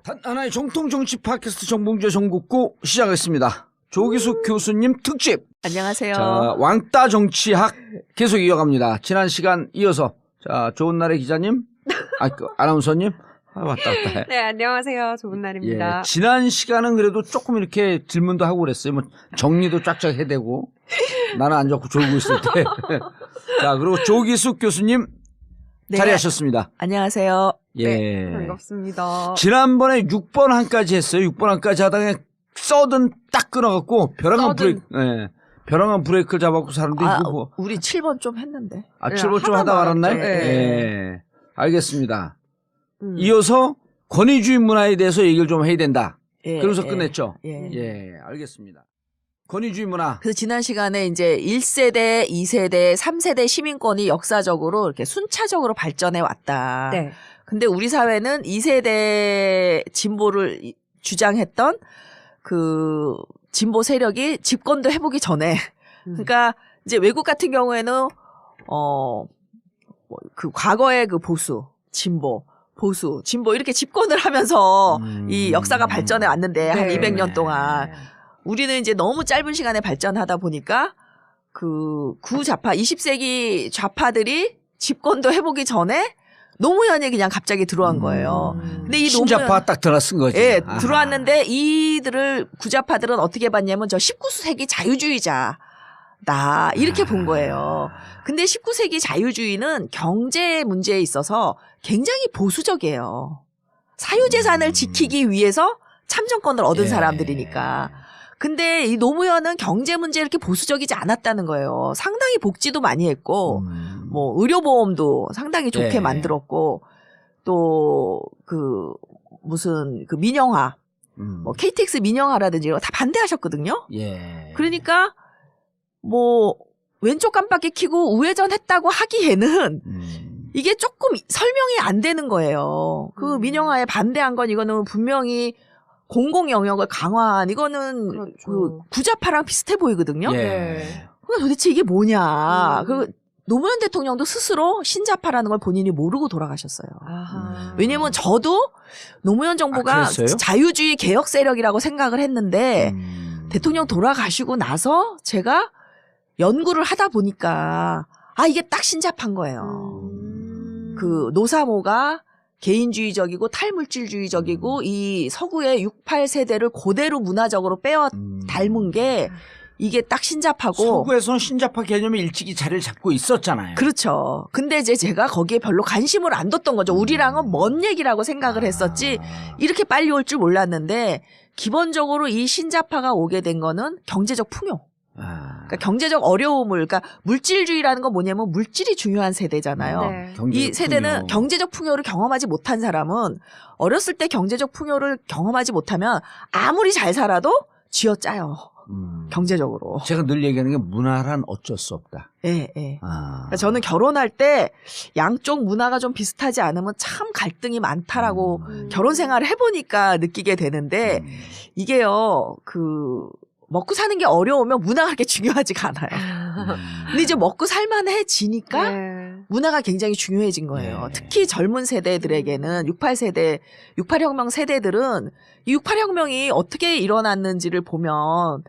단 하나의 정통 정치 팟캐스트 정봉주의 전국구 시작하겠습니다. 조기숙 교수님 특집. 안녕하세요. 자, 왕따 정치학 계속 이어갑니다. 지난 시간 이어서 자, 좋은 날의 기자님, 아나운서님, 왔다 갔다 해. 네, 안녕하세요. 좋은 날입니다. 예, 지난 시간은 그래도 조금 이렇게 질문도 하고 그랬어요. 뭐 정리도 쫙쫙 해대고 나는 안 좋고 졸고 있을 때. 자, 그리고 조기숙 교수님 네. 자리하셨습니다. 안녕하세요. 예. 네, 반갑습니다. 지난번에 6번 한까지 했어요. 6번 한까지 하다가 서든 딱 끊어갖고 벼랑한 브레이크, 예. 벼랑한 브레이크를 잡았고 사람들이 뭐. 우리 7번 좀 했는데. 7번 좀 하다 말았나요? 네. 예. 알겠습니다. 이어서 권위주의 문화에 대해서 얘기를 좀 해야 된다. 예, 그러면서 예, 끝냈죠? 예. 예, 알겠습니다. 권위주의 문화. 그래서 지난 시간에 이제 1세대, 2세대, 3세대 시민권이 역사적으로 이렇게 순차적으로 발전해 왔다. 네. 근데 우리 사회는 2세대 진보를 주장했던 그 진보 세력이 집권도 해보기 전에 그러니까 이제 외국 같은 경우에는 그 과거의 그 보수, 진보 이렇게 집권을 하면서 이 역사가 발전해 왔는데 한 네. 200년 동안 우리는 이제 너무 짧은 시간에 발전하다 보니까 그 구좌파 20세기 좌파들이 집권도 해보기 전에 노무현이 그냥 갑자기 들어온 거예요. 근데 이 신자파 딱 들어쓴 거지. 예, 아하. 들어왔는데 이들을 구좌파들은 어떻게 봤냐면 저 19세기 자유주의자다 이렇게 본 거예요. 근데 19세기 자유주의는 경제 문제에 있어서 굉장히 보수적이에요. 사유재산을 지키기 위해서 참정권을 얻은 예. 사람들이니까. 근데 이 노무현은 경제 문제에 이렇게 보수적이지 않았다는 거예요. 상당히 복지도 많이 했고, 뭐 의료보험도 상당히 좋게 예. 만들었고, 또 그 무슨 그 민영화, 뭐 KTX 민영화라든지 이런 거 다 반대하셨거든요. 예. 그러니까 뭐 왼쪽 깜빡이 켜고 우회전 했다고 하기에는 이게 조금 설명이 안 되는 거예요. 그 민영화에 반대한 건 이거는 분명히 공공 영역을 강화한 이거는 그렇죠. 그 구좌파랑 비슷해 보이거든요. 예. 그러니까 도대체 이게 뭐냐. 그 노무현 대통령도 스스로 신자파라는 걸 본인이 모르고 돌아가셨어요. 아하. 왜냐면 저도 노무현 정부가 그랬어요? 자유주의 개혁 세력이라고 생각을 했는데 대통령 돌아가시고 나서 제가 연구를 하다 보니까 이게 딱 신자파인 거예요. 그 노사모가 개인주의적이고 탈물질주의적이고 이 서구의 68세대를 그대로 문화적으로 빼어 닮은 게 이게 딱 신자파고. 서구에서는 신자파 개념이 일찍이 자리를 잡고 있었잖아요. 그렇죠. 근데 이제 제가 거기에 별로 관심을 안 뒀던 거죠. 우리랑은 먼 얘기라고 생각을 했었지 이렇게 빨리 올 줄 몰랐는데 기본적으로 이 신자파가 오게 된 거는 경제적 풍요. 그러니까 경제적 어려움을, 그러니까 물질주의라는 건 뭐냐면 물질이 중요한 세대잖아요. 네. 이 세대는 경제적 풍요를 경험하지 못한 사람은 어렸을 때 경제적 풍요를 경험하지 못하면 아무리 잘 살아도 쥐어짜요. 경제적으로. 제가 늘 얘기하는 게 문화란 어쩔 수 없다. 예, 예. 그러니까 저는 결혼할 때 양쪽 문화가 좀 비슷하지 않으면 참 갈등이 많다라고 결혼 생활을 해보니까 느끼게 되는데 이게요, 먹고 사는 게 어려우면 문화가 그렇게 중요하지가 않아요. 근데 이제 먹고 살만해지니까 네. 문화가 굉장히 중요해진 거예요. 네. 특히 젊은 세대들에게는 68혁명 세대들은 이 68혁명이 어떻게 일어났는지를 보면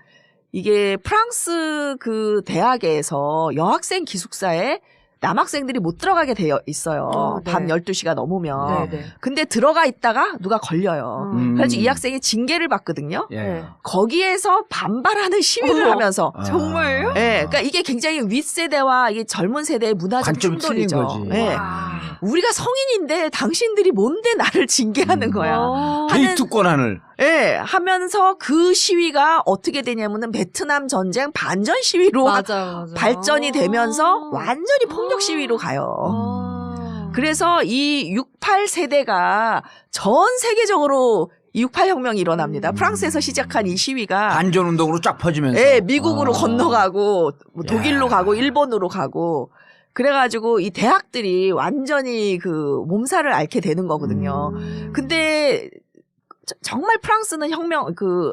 이게 프랑스 그 대학에서 여학생 기숙사에 남학생들이 못 들어가게 되어 있어요. 네. 밤 12시가 넘으면. 네, 네. 근데 들어가 있다가 누가 걸려요. 그래서 이 학생이 징계를 받거든요. 예. 거기에서 반발하는 시위를 하면서. 정말요? 예, 그러니까 이게 굉장히 윗세대와 이 젊은 세대의 문화적 관점이 틀린 충돌이죠. 거지. 예. 와. 우리가 성인인데 당신들이 뭔데 나를 징계하는 거야. 데이트 권한을. 예, 하면서 그 시위가 어떻게 되냐면은 베트남 전쟁 반전 시위로 맞아. 발전이 되면서 완전히 폭력 시위로 가요. 그래서 이 68세대가 전 세계적으로 68혁명이 일어납니다. 프랑스에서 시작한 이 시위가 반전운동으로 쫙 퍼지면서. 예, 미국으로 건너가고 뭐 독일로 야. 가고 일본으로 가고 그래가지고 이 대학들이 완전히 그 몸살을 앓게 되는 거거든요. 근데 정말 프랑스는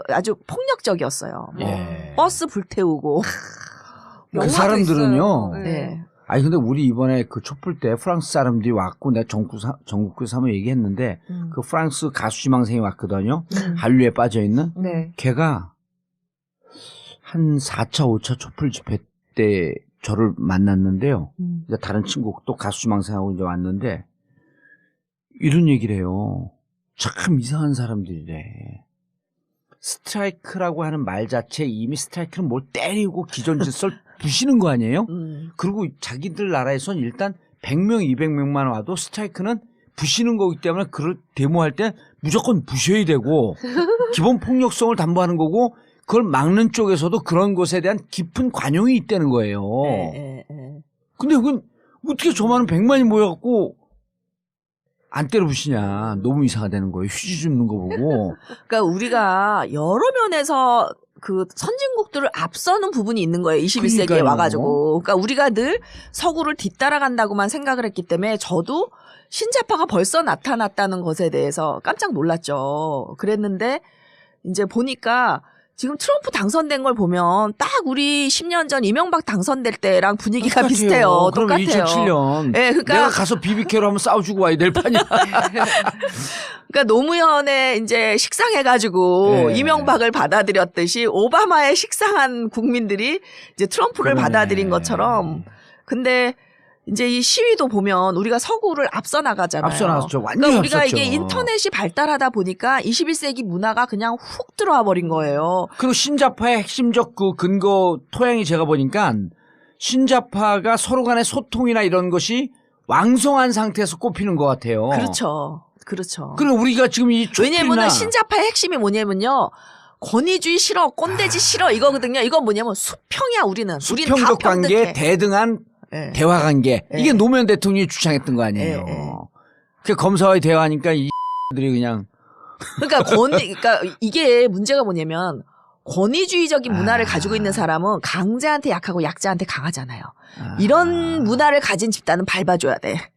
아주 폭력적이었어요. 뭐 예. 버스 불태우고 그 사람들은요. 있어요. 네. 아니 근데 우리 이번에 그 촛불 때 프랑스 사람들이 왔고 내가 전국구에서 한번 얘기했는데 그 프랑스 가수 지망생이 왔거든요. 한류에 빠져 있는. 네. 걔가 한 4차 5차 촛불 집회 때 저를 만났는데요. 이제 다른 친구 또 가수 지망생하고 이제 왔는데 이런 얘기를 해요. 참 이상한 사람들이래. 스트라이크라고 하는 말 자체 이미 스트라이크는 뭘 때리고 기존 질서를 부시는 거 아니에요? 그리고 자기들 나라에선 일단 100명, 200명만 와도 스트라이크는 부시는 거기 때문에 그걸 데모할 때 무조건 부셔야 되고 기본 폭력성을 담보하는 거고 그걸 막는 쪽에서도 그런 것에 대한 깊은 관용이 있다는 거예요. 근데 그건 어떻게 저 많은 100만이 모여갖고 안 때려 부시냐. 너무 이상하다는 거예요. 휴지 줍는 거 보고. 그러니까 우리가 여러 면에서 그 선진국들을 앞서는 부분이 있는 거예요. 21세기에 그러니까요. 와가지고. 그러니까 우리가 늘 서구를 뒤따라간다고만 생각을 했기 때문에 저도 신자파가 벌써 나타났다는 것에 대해서 깜짝 놀랐죠. 그랬는데 이제 보니까 지금 트럼프 당선된 걸 보면 딱 우리 10년 전 이명박 당선될 때랑 분위기가 똑같아요. 비슷해요. 그러면 똑같아요. 2007년 네, 그러니까 내가 가서 BBK로 한번 싸워주고 와야 될 판이야. 그러니까 노무현의 이제 식상해가지고 네. 이명박을 받아들였듯이 오바마의 식상한 국민들이 이제 트럼프를 그러네. 받아들인 것처럼. 근데 이제 이 시위도 보면 우리가 서구를 앞서 나가잖아요. 앞서 나갔죠. 완전히 그러니까 우리가 앞섰죠. 이게 인터넷이 발달하다 보니까 21세기 문화가 그냥 훅 들어와 버린 거예요. 그리고 신자파의 핵심적 그 근거 토양이 제가 보니까 신자파가 서로 간의 소통이나 이런 것이 왕성한 상태에서 꼽히는 것 같아요. 그렇죠. 그렇죠. 그리고 우리가 지금 이 왜냐면은 신자파의 핵심이 뭐냐면요. 권위주의 싫어, 꼰대지 싫어 이거거든요. 이건 뭐냐면 수평이야 우리는. 우리는 다 수평적 관계에 평등해. 대등한 네. 대화 관계. 네. 이게 노무현 대통령이 주창했던 거 아니에요. 네. 그 검사와의 대화하니까 이 들이 그냥 그러니까 그러니까 이게 문제가 뭐냐면 권위주의적인 문화를 가지고 있는 사람은 강자한테 약하고 약자한테 강하잖아요. 이런 문화를 가진 집단은 밟아줘야 돼.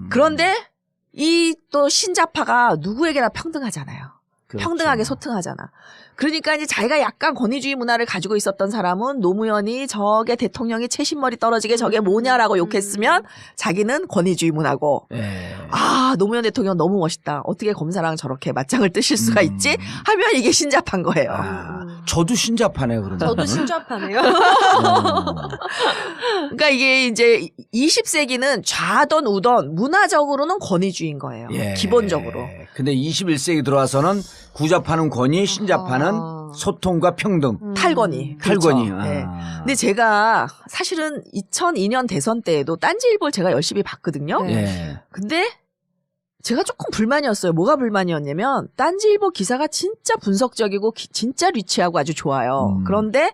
그런데 이 또 신자파가 누구에게나 평등하잖아요. 그렇죠. 평등하게 소통하잖아. 그러니까 이제 자기가 약간 권위주의 문화를 가지고 있었던 사람은 노무현이 저게 대통령이 채신머리 떨어지게 저게 뭐냐라고 욕했으면 자기는 권위주의 문화고 예. 아 노무현 대통령 너무 멋있다. 어떻게 검사랑 저렇게 맞짱을 뜨실 수가 있지? 하면 이게 신자파인 거예요. 저도 신자파네요. 그러면. 저도 신자파네요. 그러니까 이게 이제 20세기는 좌던 우던 문화적으로는 권위주의인 거예요. 예. 기본적으로. 근데 21세기 들어와서는 구자파는 권위, 신자파는 소통과 평등. 탈권위. 탈권위. 그렇죠. 네. 근데 제가 사실은 2002년 대선 때에도 딴지일보를 제가 열심히 봤거든요. 네. 예. 근데 제가 조금 불만이었어요. 뭐가 불만이었냐면 딴지일보 기사가 진짜 분석적이고 진짜 리치하고 아주 좋아요. 그런데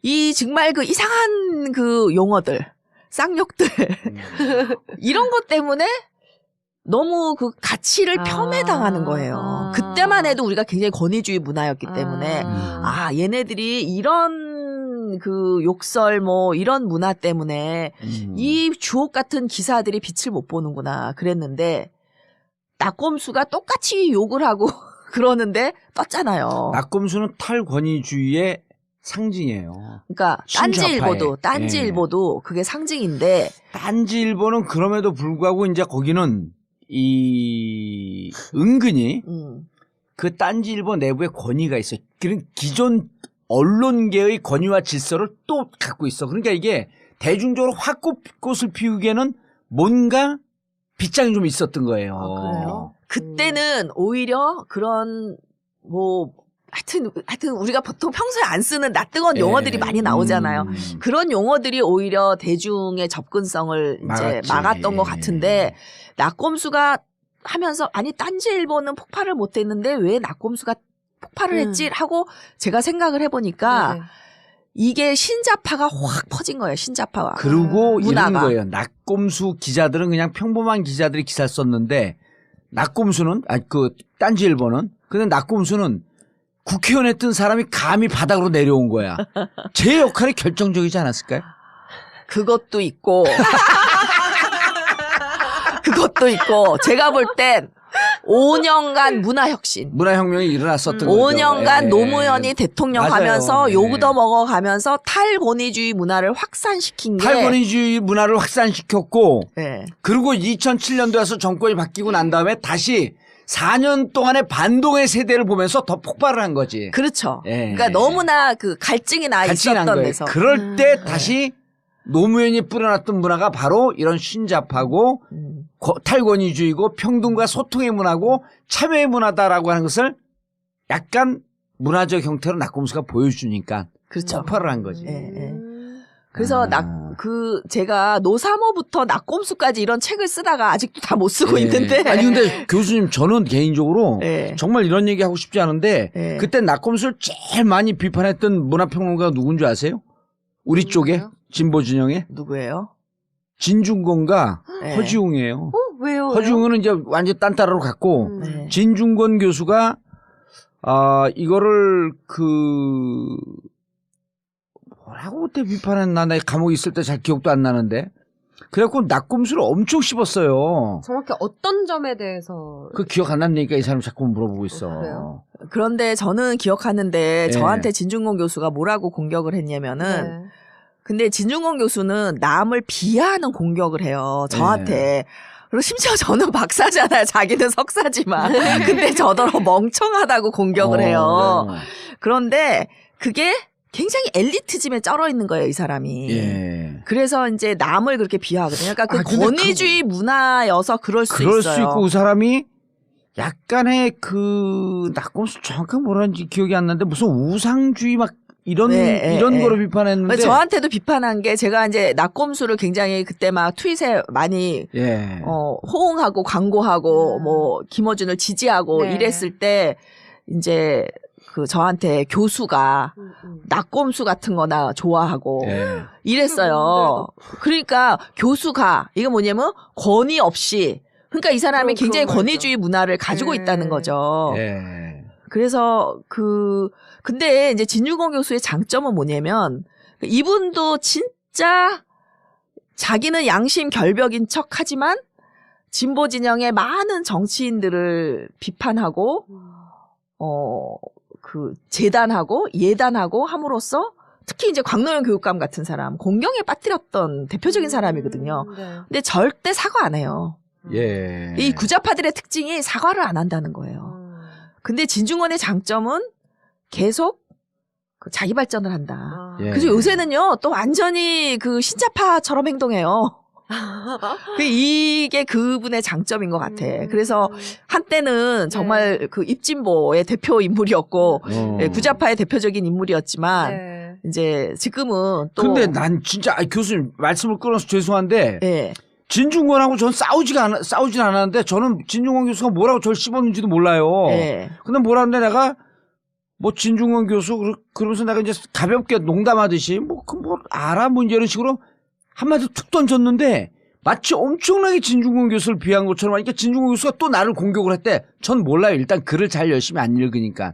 이 정말 그 이상한 그 용어들, 쌍욕들 이런 것 때문에 너무 그 가치를 폄훼당하는 거예요. 그때만 해도 우리가 굉장히 권위주의 문화였기 때문에 얘네들이 이런 그 욕설 뭐 이런 문화 때문에 이 주옥 같은 기사들이 빛을 못 보는구나 그랬는데 낙곰수가 똑같이 욕을 하고 그러는데 떴잖아요. 낙곰수는 탈권위주의의 상징이에요. 그러니까 신자파의. 딴지일보도 그게 상징인데 딴지일보는 그럼에도 불구하고 이제 거기는 이 은근히 그 딴지일보 내부에 권위가 있어. 그런 기존 언론계의 권위와 질서를 또 갖고 있어. 그러니까 이게 대중적으로 확 꽃을 피우기에는 뭔가 빗장이 좀 있었던 거예요. 그래요? 그때는 오히려 그런 뭐 하여튼 우리가 보통 평소에 안 쓰는 낯뜨거운 용어들이 많이 나오잖아요. 그런 용어들이 오히려 대중의 접근성을 이제 막았던 것 같은데 낙곰수가 하면서 아니 딴지일보는 폭발을 못했는데 왜 낙곰수가 폭발을 했지 하고 제가 생각을 해보니까 네. 이게 신자파가 확 퍼진 거예요. 신자파가. 그리고 이런 문화가. 거예요. 낙곰수 기자들은 그냥 평범한 기자들이 기사를 썼는데 낙곰수는 그 딴지일보는 근데 낙곰수는 국회의원에 뜬 사람이 감히 바닥으로 내려온 거야. 제 역할이 결정적이지 않았을까요? 그것도 있고 그것도 있고 제가 볼 땐 5년간 문화혁신. 문화혁명이 일어났었던 거죠. 5년간 예. 노무현이 대통령 맞아요. 하면서 예. 요구더 먹어가면서 탈권위주의 문화를 확산시킨 게. 탈권위주의 문화를 확산시켰고 예. 그리고 2007년도에 서 정권이 바뀌고 난 다음에 다시 4년 동안의 반동의 세대를 보면서 더 폭발을 한 거지. 그렇죠. 예. 그러니까 너무나 그 갈증이 나 같이 난 있었던 거예요. 데서. 그럴 때 다시 노무현이 뿌려놨던 문화가 바로 이런 신잡하고 탈권위주의고 평등과 소통의 문화고 참여의 문화다라고 하는 것을 약간 문화적 형태로 낙곰수가 보여주니까 그렇죠. 폭발을 한 거지. 예, 예. 그래서 아. 제가 노사모부터 낙곰수까지 이런 책을 쓰다가 아직도 다 못 쓰고 예. 있는데. 아니 근데 교수님 저는 개인적으로 예. 정말 이런 얘기 하고 싶지 않은데 예. 그때 낙곰수를 제일 많이 비판했던 문화평론가가 누군지 아세요? 우리 쪽에 진보 진영에 누구예요? 진중권과 예. 허지웅이에요. 왜요? 허지웅은 이제 완전 딴따라로 갔고 네. 진중권 교수가 이거를 뭐라고 그때 비판했나 나 감옥에 있을 때 잘 기억도 안 나는데 그래갖고 낙곰수를 엄청 씹었어요. 정확히 어떤 점에 대해서 그 기억 안 났으니까 이 사람이 자꾸 물어보고 있어. 그래요? 그런데 저는 기억하는데 예. 저한테 진중권 교수가 뭐라고 공격을 했냐면은 네. 근데 진중권 교수는 남을 비하하는 공격을 해요. 저한테. 그리고 심지어 저는 박사잖아요. 자기는 석사지만. 근데 저더러 멍청하다고 공격을 해요. 그런데 그게 굉장히 엘리트즘에 쩔어 있는 거예요, 이 사람이. 예. 그래서 이제 남을 그렇게 비하하거든요. 그러니까 그 근데 권위주의 문화여서 그럴 수 그럴 있어요. 수 있고 그 사람이 약간의 낙곰수 정확한 뭐라는지 기억이 안 나는데 무슨 우상주의 막 이런 네, 이런 네. 거로 비판했는데 저한테도 비판한 게 제가 이제 낙곰수를 굉장히 그때 막 트윗에 많이 예. 호응하고 광고하고 뭐 김어준을 지지하고 네. 이랬을 때 이제 그 저한테 교수가 음. 낙곰수 같은 거나 좋아하고 예. 이랬어요. 그러니까 교수가 이거 뭐냐면 권위 없이 그러니까 이 사람이 그런 굉장히 말이죠. 권위주의 문화를 가지고 네. 있다는 거죠. 예. 그래서 근데 이제 진중권 교수의 장점은 뭐냐면 이분도 진짜 자기는 양심 결벽인 척 하지만 진보 진영의 많은 정치인들을 비판하고 재단하고 예단하고 함으로써 특히 이제 광노현 교육감 같은 사람 공경에 빠뜨렸던 대표적인 사람이거든요. 네. 근데 절대 사과 안 해요. 예. 이 구자파들의 특징이 사과를 안 한다는 거예요. 근데 진중권의 장점은 계속 자기 발전을 한다. 예. 그래서 요새는요 또 완전히 그 신자파처럼 행동해요. 이게 그분의 장점인 것 같아. 그래서 한때는 정말 그 입진보의 대표 인물이었고 예, 구자파의 대표적인 인물이었지만 네. 이제 지금은 또 근데 난 진짜 교수님 말씀을 끊어서 죄송한데 예. 진중권하고 전 싸우진 않았는데 저는 진중권 교수가 뭐라고 저를 씹었는지도 몰라요. 예. 근데 뭐라는데 내가 뭐 진중권 교수 그러면서 내가 이제 가볍게 농담하듯이 뭐 알아 뭐 이런 식으로 한마디 툭 던졌는데 마치 엄청나게 진중권 교수를 비한 것처럼 하니까 진중권 교수가 또 나를 공격을 했대. 전 몰라요. 일단 글을 잘 열심히 안 읽으니까.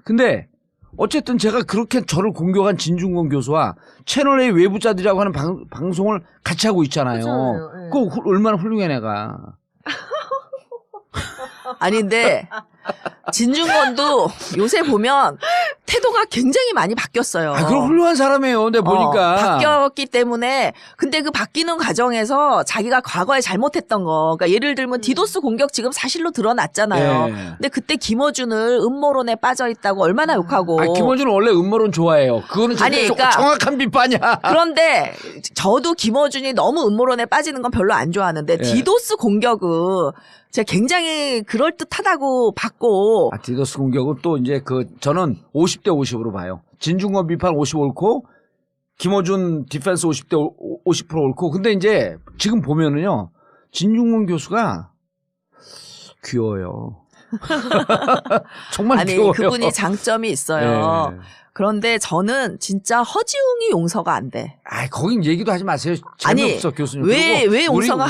근데 어쨌든 제가 그렇게 저를 공격한 진중권 교수와 채널A 외부자들이라고 하는 방송을 같이 하고 있잖아요. 그렇잖아요. 예. 그거 얼마나 훌륭해 내가. 아닌데 진중권도 요새 보면 태도가 굉장히 많이 바뀌었어요. 그럼 훌륭한 사람이에요. 근데 보니까. 바뀌었기 때문에 근데 그 바뀌는 과정에서 자기가 과거에 잘못했던 거 그러니까 예를 들면 디도스 공격 지금 사실로 드러났잖아요. 예. 근데 그때 김어준을 음모론에 빠져 있다고 얼마나 욕하고 김어준은 원래 음모론 좋아해요. 그거는 아니, 그러니까 정확한 비판이야. 그런데 저도 김어준이 너무 음모론에 빠지는 건 별로 안 좋아하는데 예. 디도스 공격은 제가 굉장히 그럴듯하다고 봤고 디도스 공격은 또 이제 저는 50대 50으로 봐요. 진중권 비판 50 옳고 김어준 디펜스 50대 50% 옳고 근데 이제 지금 보면은요 진중권 교수가 귀여워요. 정말 아니 귀여워요. 그분이 장점이 있어요. 예. 그런데 저는 진짜 허지웅이 용서가 안 돼. 거긴 얘기도 하지 마세요. 재미없어 교수님. 왜 그리고 용서가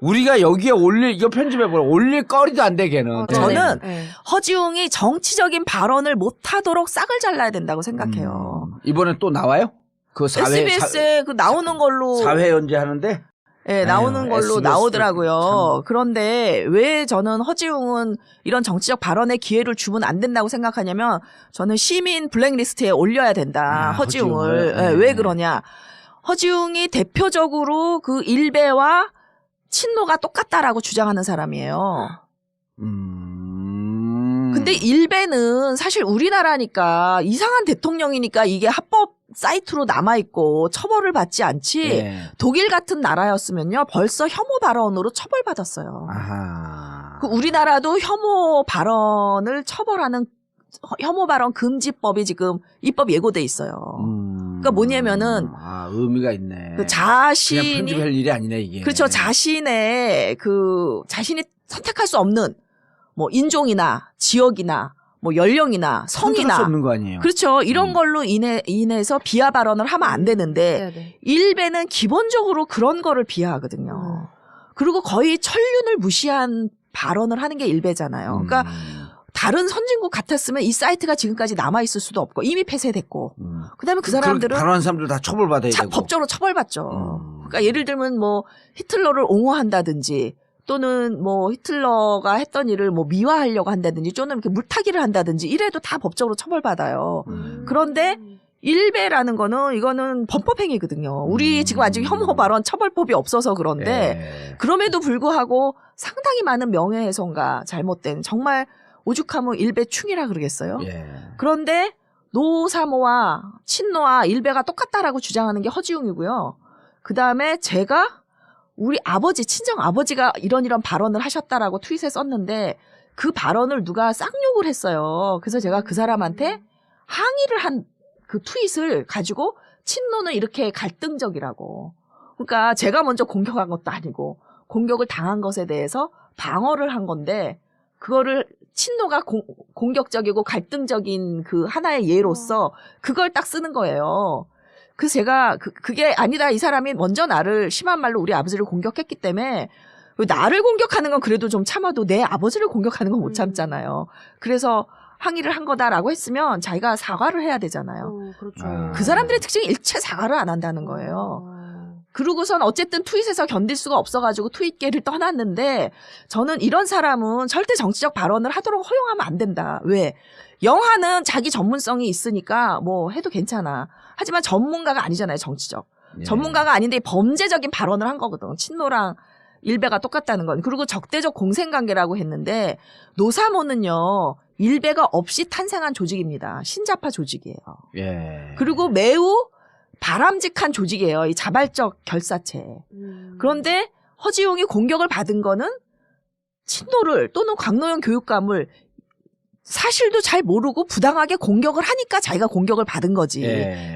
우리가 여기에 이거 편집해보라. 올릴 거리도 안 돼 걔는. 저는 네. 허지웅이 정치적인 발언을 못하도록 싹을 잘라야 된다고 생각해요. 이번에 또 나와요? 그 사회 SBS에 그 나오는 걸로 사회 연재 하는데 예, 나오는 걸로 SBS 나오더라고요. 그런데 왜 저는 허지웅은 이런 정치적 발언에 기회를 주면 안 된다고 생각하냐면 저는 시민 블랙리스트에 올려야 된다. 허지웅을. 예, 왜 그러냐. 허지웅이 대표적으로 그 일베와 친노가 똑같다라고 주장하는 사람이에요. 근데 일베는 사실 우리나라니까 이상한 대통령이니까 이게 합법 사이트로 남아있고 처벌을 받지 않지 예. 독일 같은 나라였으면요 벌써 혐오 발언으로 처벌받았어요. 아하. 그 우리나라도 혐오 발언을 처벌하는 혐오 발언 금지법이 지금 입법 예고돼 있어요. 그러니까 뭐냐면은 의미가 있네. 그 그냥 자신이 편집할 일이 아니네 이게. 그렇죠. 자신이 선택할 수 없는 뭐 인종이나 지역이나 뭐 연령이나 선택할 수 성이나 없는 거 아니에요. 그렇죠. 이런 걸로 인해서 비하 발언을 하면 안 되는데 네네. 일베는 기본적으로 그런 거를 비하하거든요. 그리고 거의 천륜을 무시한 발언을 하는 게 일베잖아요. 그러니까 다른 선진국 같았으면 이 사이트가 지금까지 남아 있을 수도 없고 이미 폐쇄됐고 그다음에 그 사람들은 발언한 사람들 다 처벌받아야 되고. 법적으로 처벌받죠. 그러니까 예를 들면 뭐 히틀러를 옹호한다든지 또는 뭐 히틀러가 했던 일을 뭐 미화하려고 한다든지 또는 이렇게 물타기를 한다든지 이래도 다 법적으로 처벌받아요. 그런데 일베라는 거는 이거는 범법행위거든요. 우리 지금 아직 혐오 발언 처벌법이 없어서 그런데 그럼에도 불구하고 상당히 많은 명예훼손과 잘못된 정말 오죽하면 일베충이라 그러겠어요. 그런데 노사모와 친노와 일베가 똑같다라고 주장하는 게 허지웅이고요. 그다음에 제가 우리 아버지, 친정 아버지가 이런 발언을 하셨다라고 트윗에 썼는데 그 발언을 누가 쌍욕을 했어요. 그래서 제가 그 사람한테 항의를 한 그 트윗을 가지고 친노는 이렇게 갈등적이라고. 그러니까 제가 먼저 공격한 것도 아니고 공격을 당한 것에 대해서 방어를 한 건데 그거를 친노가 공격적이고 갈등적인 그 하나의 예로서 그걸 딱 쓰는 거예요. 그래서 제가 그게 아니다. 이 사람이 먼저 나를 심한 말로 우리 아버지를 공격했기 때문에 나를 공격하는 건 그래도 좀 참아도 내 아버지를 공격하는 건 못 참잖아요. 그래서 항의를 한 거다라고 했으면 자기가 사과를 해야 되잖아요. 그렇죠. 그 사람들의 특징이 일체 사과를 안 한다는 거예요. 그러고선 어쨌든 트윗에서 견딜 수가 없어가지고 트윗계를 떠났는데 저는 이런 사람은 절대 정치적 발언을 하도록 허용하면 안 된다. 왜? 영화는 자기 전문성이 있으니까 뭐 해도 괜찮아. 하지만 전문가가 아니잖아요. 정치적. 전문가가 아닌데 범죄적인 발언을 한 거거든. 친노랑 일베가 똑같다는 건. 그리고 적대적 공생관계라고 했는데 노사모는요. 일베가 없이 탄생한 조직입니다. 신자파 조직이에요. 그리고 매우 바람직한 조직이에요. 이 자발적 결사체. 그런데 허지웅이 공격을 받은 거는 친노를 또는 광노현 교육감을 사실도 잘 모르고 부당하게 공격을 하니까 자기가 공격을 받은 거지.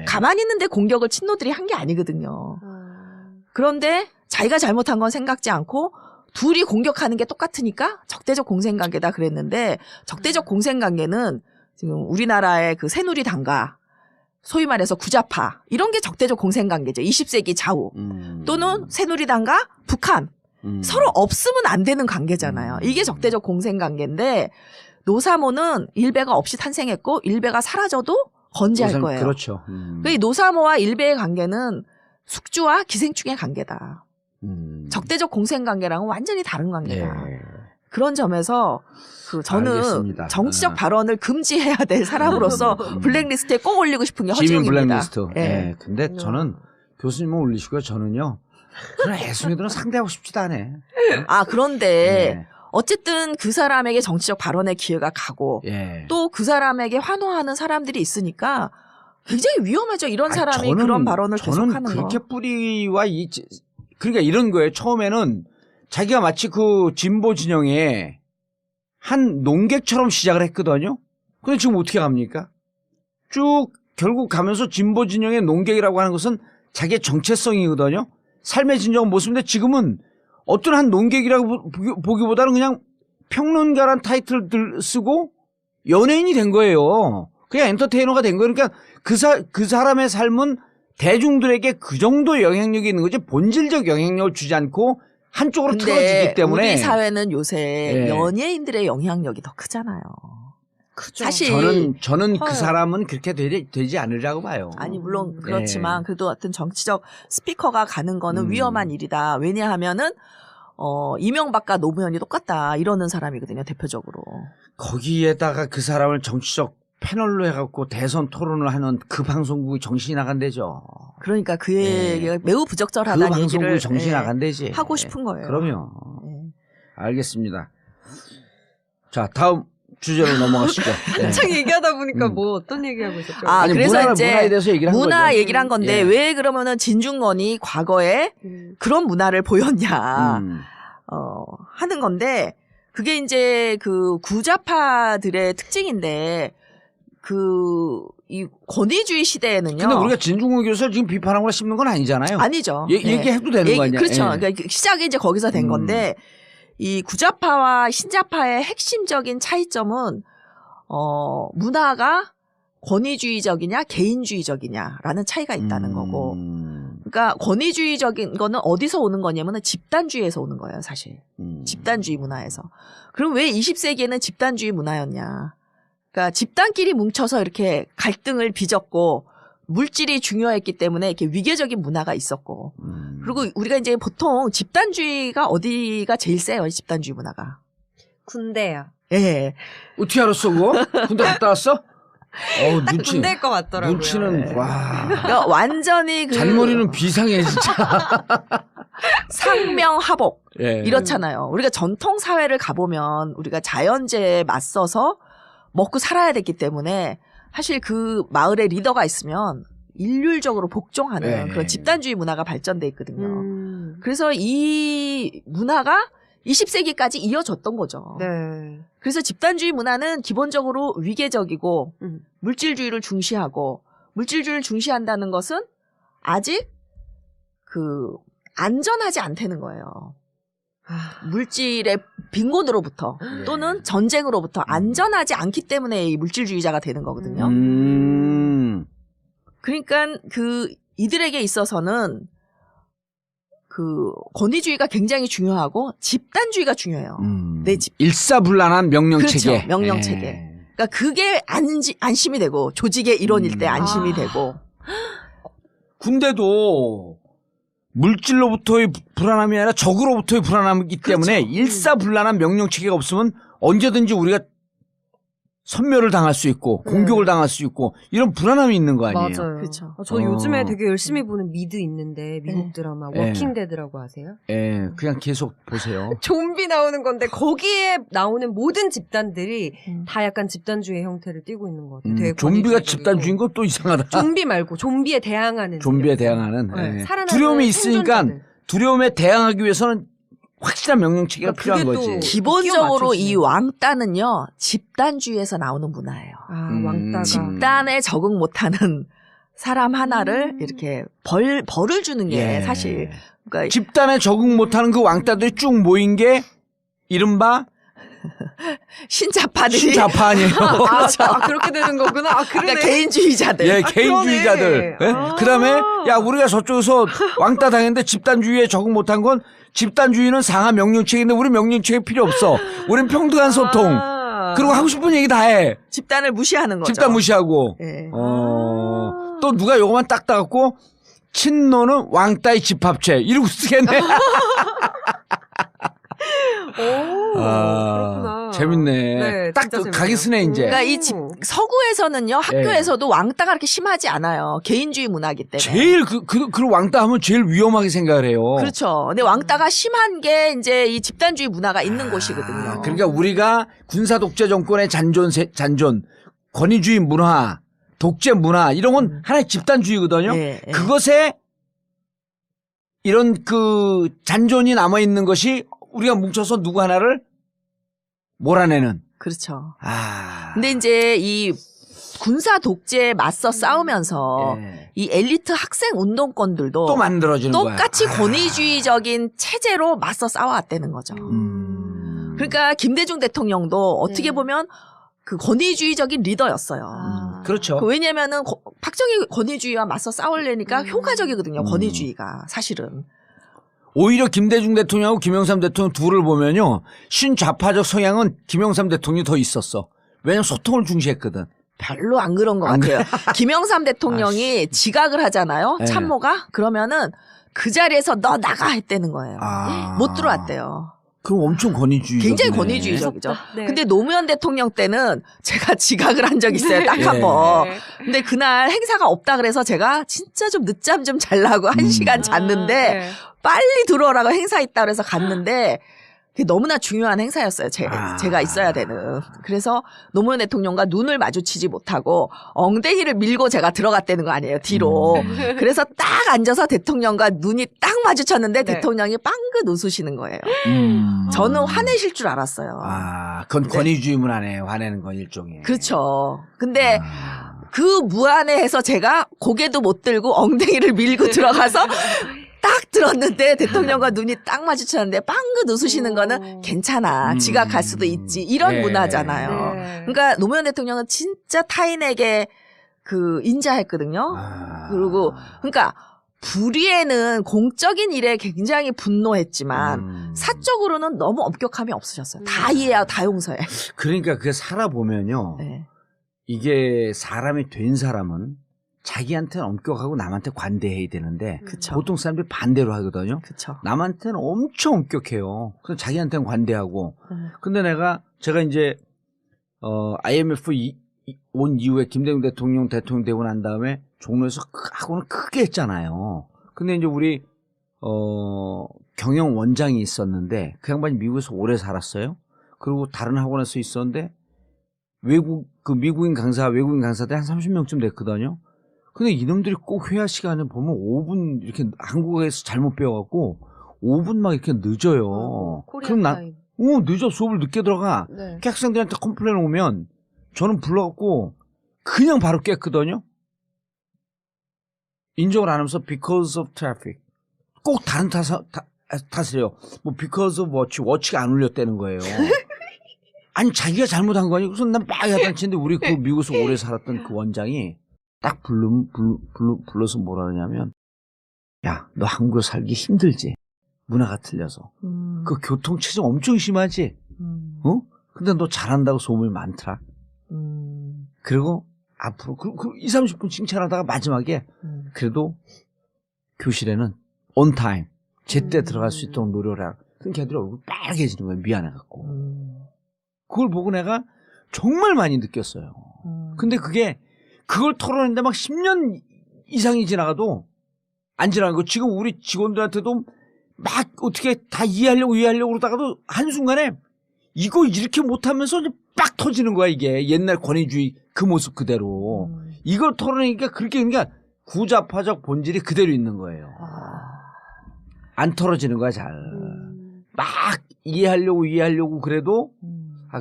가만히 있는데 공격을 친노들이 한 게 아니거든요. 그런데 자기가 잘못한 건 생각지 않고 둘이 공격하는 게 똑같으니까 적대적 공생관계다 그랬는데 적대적 공생관계는 지금 우리나라의 그 새누리당과 소위 말해서 구자파 이런 게 적대적 공생관계죠. 20세기 좌우 또는 새누리당과 북한 서로 없으면 안 되는 관계잖아요. 이게 적대적 공생관계인데 노사모는 일베가 없이 탄생했고 일베가 사라져도 건재할 거예요. 그렇죠. 그 노사모와 일베의 관계는 숙주와 기생충의 관계다. 적대적 공생관계랑은 완전히 다른 관계다. 그런 점에서 저는 알겠습니다. 정치적 발언을 금지해야 될 사람으로서 블랙리스트에 꼭 올리고 싶은 게 시민 허지웅입니다. 블랙리스트. 근데 저는 교수님은 올리시고요. 저는요. 그런 애송이들은 상대하고 싶지도 않아요. 그런데 어쨌든 그 사람에게 정치적 발언의 기회가 가고 또 그 사람에게 환호하는 사람들이 있으니까 굉장히 위험하죠. 이런 사람이 그런 발언을 계속하는 거. 저는 그렇게 뿌리와 그러니까 이런 거예요. 처음에는 자기가 마치 그 진보 진영에 한 농객처럼 시작을 했거든요. 근데 지금 어떻게 합니까? 쭉 결국 가면서 진보 진영의 농객이라고 하는 것은 자기의 정체성이거든요. 삶의 진정한 모습인데 지금은 어떤 한 농객이라고 보기보다는 그냥 평론가란 타이틀을 쓰고 연예인이 된 거예요. 그냥 엔터테이너가 된 거예요. 그러니까 그 사람의 삶은 대중들에게 그 정도 영향력이 있는 거지 본질적 영향력을 주지 않고 한쪽으로 틀어지기 때문에 우리 사회는 요새 연예인들의 영향력이 더 크잖아요. 그죠. 사실 저는 그 커요. 사람은 그렇게 되지 않으리라고 봐요. 아니 물론 네. 그렇지만 그래도 어떤 정치적 스피커가 가는 거는 위험한 일이다. 왜냐하면은 이명박과 노무현이 똑같다 이러는 사람이거든요. 대표적으로. 거기에다가 그 사람을 정치적 패널로 해갖고 대선 토론을 하는 그 방송국이 정신이 나간대죠. 그러니까 그 네. 얘기가 매우 그 부적절하다는 방송국이 얘기를 정신이 예, 나간대지. 하고 싶은 거예요. 그럼요. 예. 알겠습니다. 자, 다음 주제로 넘어가시죠. 네. 한창 얘기하다 보니까 음. 뭐 어떤 얘기하고 있었죠? 아, 그래서 이제 문화에 대해서 얘기를 한 문화 거죠. 얘기를 한 건데 예. 왜 그러면은 진중권이 과거에 그런 문화를 보였냐 하는 건데 그게 이제 그 구좌파들의 특징인데 이 권위주의 시대에는요. 근데 우리가 진중권 교수를 지금 비판하거나 씹는 건 아니잖아요. 아니죠. 얘기해도 되는 거 아니야? 그렇죠. 예. 그러니까 시작이 이제 거기서 된 건데 이 구좌파와 신좌파의 핵심적인 차이점은 문화가 권위주의적이냐 개인주의적이냐라는 차이가 있다는 거고. 그러니까 권위주의적인 거는 어디서 오는 거냐면은 집단주의에서 오는 거예요, 사실. 집단주의 문화에서. 그럼 왜 20세기에는 집단주의 문화였냐? 그러니까 집단끼리 뭉쳐서 이렇게 갈등을 빚었고 물질이 중요했기 때문에 이렇게 위계적인 문화가 있었고. 그리고 우리가 이제 보통 집단주의가 어디가 제일 세요, 이 집단주의 문화가. 군대야. 예. 어떻게 알았어, 그거? 군대 갔다 왔어? 딱 눈치. 군대일 것 같더라고요. 눈치는, 네. 와. 그러니까 완전히 그 잔머리는 비상해, 진짜. 상명하복 예. 이렇잖아요. 우리가 전통 사회를 가보면 우리가 자연재해에 맞서서 먹고 살아야 됐기 때문에 사실 그 마을에 리더가 있으면 일률적으로 복종하는 네. 그런 집단주의 문화가 발전돼 있거든요. 그래서 이 문화가 20세기까지 이어졌던 거죠. 네. 그래서 집단주의 문화는 기본적으로 위계적이고 물질주의를 중시하고 물질주의를 중시한다는 것은 아직 그 안전하지 않다는 거예요. 물질의 빈곤으로부터 또는 전쟁으로부터 안전하지 않기 때문에 이 물질주의자가 되는 거거든요. 그러니까 이들에게 있어서는 그 권위주의가 굉장히 중요하고 집단주의가 중요해요. 내 집. 일사불란한 명령체계. 그렇죠. 명령체계. 그러니까 그게 안심이 되고 조직의 일원일 때 안심이 되고. 군대도 물질로부터의 불안함이 아니라 적으로부터의 불안함이기 때문에 일사불란한 명령체계가 없으면 언제든지 우리가 선멸을 당할 수 있고 공격을 당할 수 있고 이런 불안함이 있는 거 아니에요? 맞아요. 그렇죠. 저 요즘에 되게 열심히 보는 미드 있는데 미국 드라마 네. 워킹데드라고 아세요? 예, 그냥 계속 보세요. 좀비 나오는 건데 거기에 나오는 모든 집단들이 다 약간 집단주의 형태를 띠고 있는 것 같아요. 되게 좀비가 권위주의적이고. 집단주의인 건 또 이상하다. 좀비 말고 좀비에 대항하는 좀비에 세력. 대항하는. 네, 예. 살아남은 두려움이 있으니까 생존자들. 두려움에 대항하기 위해서는 확실한 명령체계가 그러니까 필요한 그게 거지. 또 기본적으로 맞춰지네. 이 왕따는요 집단주의에서 나오는 문화예요. 왕따가 집단에 적응 못하는 사람 하나를 이렇게 벌을 주는 게 예. 사실 그러니까 집단에 적응 못하는 그 왕따들이 쭉 모인 게 이른바 신자파들이 신자파 아니에요? 그렇게 되는 거구나. 아, 그러네. 그러니까 개인주의자들. 예, 개인주의자들. 그러네. 예? 그다음에 야 우리가 저쪽에서 왕따 당했는데 집단주의에 적응 못한 건 집단주의는 상하 명령체계인데 우리 명령체계 필요 없어. 우린 평등한 소통. 그리고 하고 싶은 얘기 다 해. 집단을 무시하는 거죠. 집단 무시하고. 예. 또 누가 요거만 딱 따갖고 친노는 왕따의 집합체 이러고 쓰겠네. 오, 그렇구나. 재밌네. 네, 딱 진짜 재밌네요. 가기 쓰네 이제. 그러니까 이 서구에서는요 학교에서도 왕따가 그렇게 심하지 않아요. 개인주의 문화이기 때문에. 제일 그 왕따 하면 제일 위험하게 생각을 해요. 그렇죠. 근데 왕따가 심한 게 이제 이 집단주의 문화가 있는 곳이거든요. 그러니까 우리가 군사 독재 정권의 잔존, 권위주의 문화, 독재 문화 이런 건 하나의 집단주의거든요. 예, 예. 그것에 이런 그 잔존이 남아 있는 것이 우리가 뭉쳐서 누구 하나를 몰아내는. 그렇죠. 아. 근데 이제 이 군사 독재에 맞서 싸우면서 예. 이 엘리트 학생 운동권들도 또 만들어지는 거야. 똑같이 권위주의적인 체제로 맞서 싸워왔다는 거죠. 그러니까 김대중 대통령도 어떻게 보면 그 권위주의적인 리더였어요. 그렇죠. 왜냐면은 박정희 권위주의와 맞서 싸우려니까 효과적이거든요. 권위주의가 사실은. 오히려 김대중 대통령하고 김영삼 대통령 둘을 보면요. 신좌파적 성향은 김영삼 대통령이 더 있었어. 왜냐면 소통을 중시했거든. 별로 안 그런 것 같아요. 김영삼 대통령이 지각을 하잖아요. 네. 참모가. 그러면은 그 자리에서 너 나가 했다는 거예요. 아. 못 들어왔대요. 그럼 엄청 권위주의. 굉장히 권위주의적이죠. 네. 근데 노무현 대통령 때는 제가 지각을 한 적이 있어요. 딱 한 네. 번. 근데 그날 행사가 없다 그래서 제가 진짜 좀 늦잠 좀 잘라고 1시간 잤는데 네. 빨리 들어오라고 행사 있다 그래서 갔는데 그게 너무나 중요한 행사였어요. 제가 있어야 되는. 그래서 노무현 대통령과 눈을 마주치지 못하고 엉덩이를 밀고 제가 들어갔다는 거 아니에요. 뒤로. 그래서 딱 앉아서 대통령과 눈이 딱 마주쳤는데 네. 대통령이 빵긋 웃으시는 거예요. 음. 저는 화내실 줄 알았어요. 아, 그건 권위주의 문화네. 화내는 건 일종의. 그렇죠. 근데 아. 그 무안해해서 제가 고개도 못 들고 엉덩이를 밀고 들어가서 딱 들었는데 대통령과 눈이 딱 마주쳤는데 빵긋 웃으시는 거는 괜찮아. 지각할 수도 있지. 이런 네. 문화잖아요. 네. 그러니까 노무현 대통령은 진짜 타인에게 그 인자했거든요. 아. 그리고 그러니까 불의에는 공적인 일에 굉장히 분노했지만 사적으로는 너무 엄격함이 없으셨어요. 다 이해하고 다 용서해. 그러니까 그게 살아보면요. 네. 이게 사람이 된 사람은 자기한테는 엄격하고 남한테 관대해야 되는데 그쵸. 보통 사람들이 반대로 하거든요. 그쵸. 남한테는 엄청 엄격해요. 그래서 자기한테는 관대하고. 음. 근데 제가 이제 IMF 온 이후에 김대중 대통령 되고 난 다음에 종로에서 학원을 크게 했잖아요. 근데 이제 우리 경영 원장이 있었는데 그 양반이 미국에서 오래 살았어요. 그리고 다른 학원에서 있었는데 미국인 강사들이 한 30명쯤 됐거든요. 근데 이놈들이 꼭 회화 시간에 보면 5분 이렇게 한국에서 잘못 배워갖고 5분 막 이렇게 늦어요. 그럼 타임. 늦어 수업을 늦게 들어가. 네. 그 학생들한테 컴플레인 오면 저는 불러갖고 그냥 바로 깼거든요. 인정을 안 하면서 because of traffic. 꼭 다른 탓이에요. 뭐 because of 워치가 안 울렸다는 거예요. 아니 자기가 잘못한 거 아니고 그래서 난 막 야단치는데 우리 그 미국에서 오래 살았던 그 원장이 딱 불러서 뭐라 그러냐면 야, 너 한국에 살기 힘들지? 문화가 틀려서. 그 교통체증 엄청 심하지? 어? 근데 너 잘한다고 소문이 많더라. 그리고 앞으로 20, 30분 칭찬하다가 마지막에 그래도 교실에는 on time 제때 들어갈 수 있도록 노력을 하라. 그럼 걔들이 얼굴 빨개지는 거예요. 미안해갖고. 그걸 보고 내가 정말 많이 느꼈어요. 근데 그걸 털어내는데 막 10년 이상이 지나가도 안 지나간 거. 지금 우리 직원들한테도 막 어떻게 다 이해하려고 그러다가도 한순간에 이거 이렇게 못하면서 빡 터지는 거야, 이게. 옛날 권위주의 그 모습 그대로. 이걸 털어내니까 그렇게, 그러니까 구자파적 본질이 그대로 있는 거예요. 안 털어지는 거야, 잘. 막 이해하려고 그래도,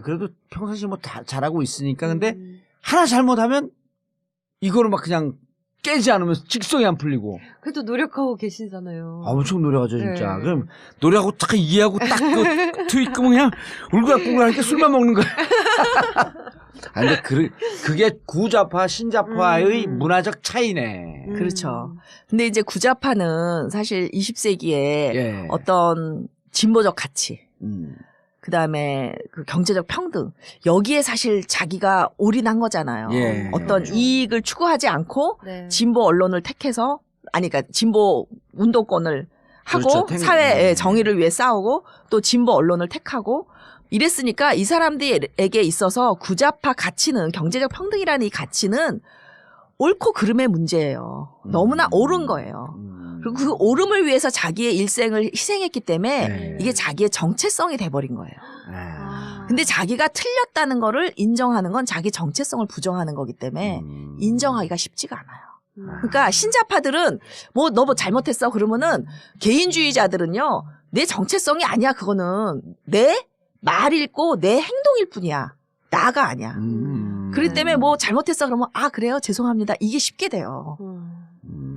그래도 평상시에 뭐 다 잘하고 있으니까. 근데 하나 잘못하면 이거를 막 그냥 깨지 않으면서 직성이 안 풀리고. 그래도 노력하고 계시잖아요. 엄청 노력하죠, 진짜. 네. 그럼 노력하고 딱 이해하고 딱 투입 끄면 그냥 울그락불그락 하니까 술만 먹는 거야. 근데 그게 구좌파, 신좌파의 문화적 차이네. 그렇죠. 근데 이제 구좌파는 사실 20세기에 예. 어떤 진보적 가치, 그 다음에 그 경제적 평등, 여기에 사실 자기가 올인한 거잖아요. 예. 어떤 그렇죠. 이익을 추구하지 않고 네. 진보 언론을 택해서, 그러니까 진보 운동권을 하고 그렇죠. 사회의 정의를 위해 싸우고 또 진보 언론을 택하고 이랬으니까 이 사람들에게 있어서 구좌파 가치는, 경제적 평등이라는 이 가치는 옳고 그름의 문제예요. 너무나 옳은 거예요. 그리고 그 옳음을 위해서 자기의 일생을 희생했기 때문에 네. 이게 자기의 정체성이 돼버린 거예요. 아. 근데 자기가 틀렸다는 거를 인정하는 건 자기 정체성을 부정하는 거기 때문에 인정하기가 쉽지가 않아요. 그러니까 신자파들은 너 뭐 잘못했어 그러면은, 개인주의자들은요 내 정체성이 아니야. 그거는 내 말 읽고 내 행동일 뿐이야. 나가 아니야. 그렇기 때문에 뭐 잘못했어 그러면 그래요 죄송합니다 이게 쉽게 돼요.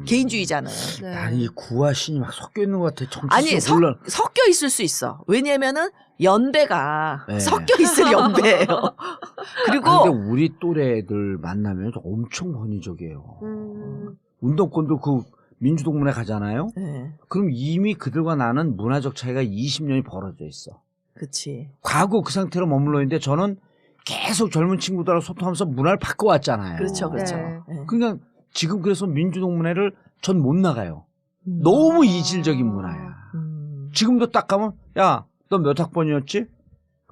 개인주의자는. 네. 난 이 구와 신이 막 섞여 있는 것 같아. 아니 정체성 혼란. 섞여 있을 수 있어. 왜냐면은 연배가 네. 섞여 있을 연배예요. 그리고 근데 우리 또래들 만나면 엄청 권위적이에요. 운동권도 그 민주동문회 가잖아요. 네, 그럼 이미 그들과 나는 문화적 차이가 20년이 벌어져 있어. 그렇지. 과거 그 상태로 머물러 있는데 저는 계속 젊은 친구들하고 소통하면서 문화를 바꿔왔잖아요. 그렇죠, 그렇죠. 네. 네. 그러니까 지금 그래서 민주동문회를 전 못 나가요. 너무 이질적인 문화야. 지금도 딱 가면 야, 너 몇 학번이었지?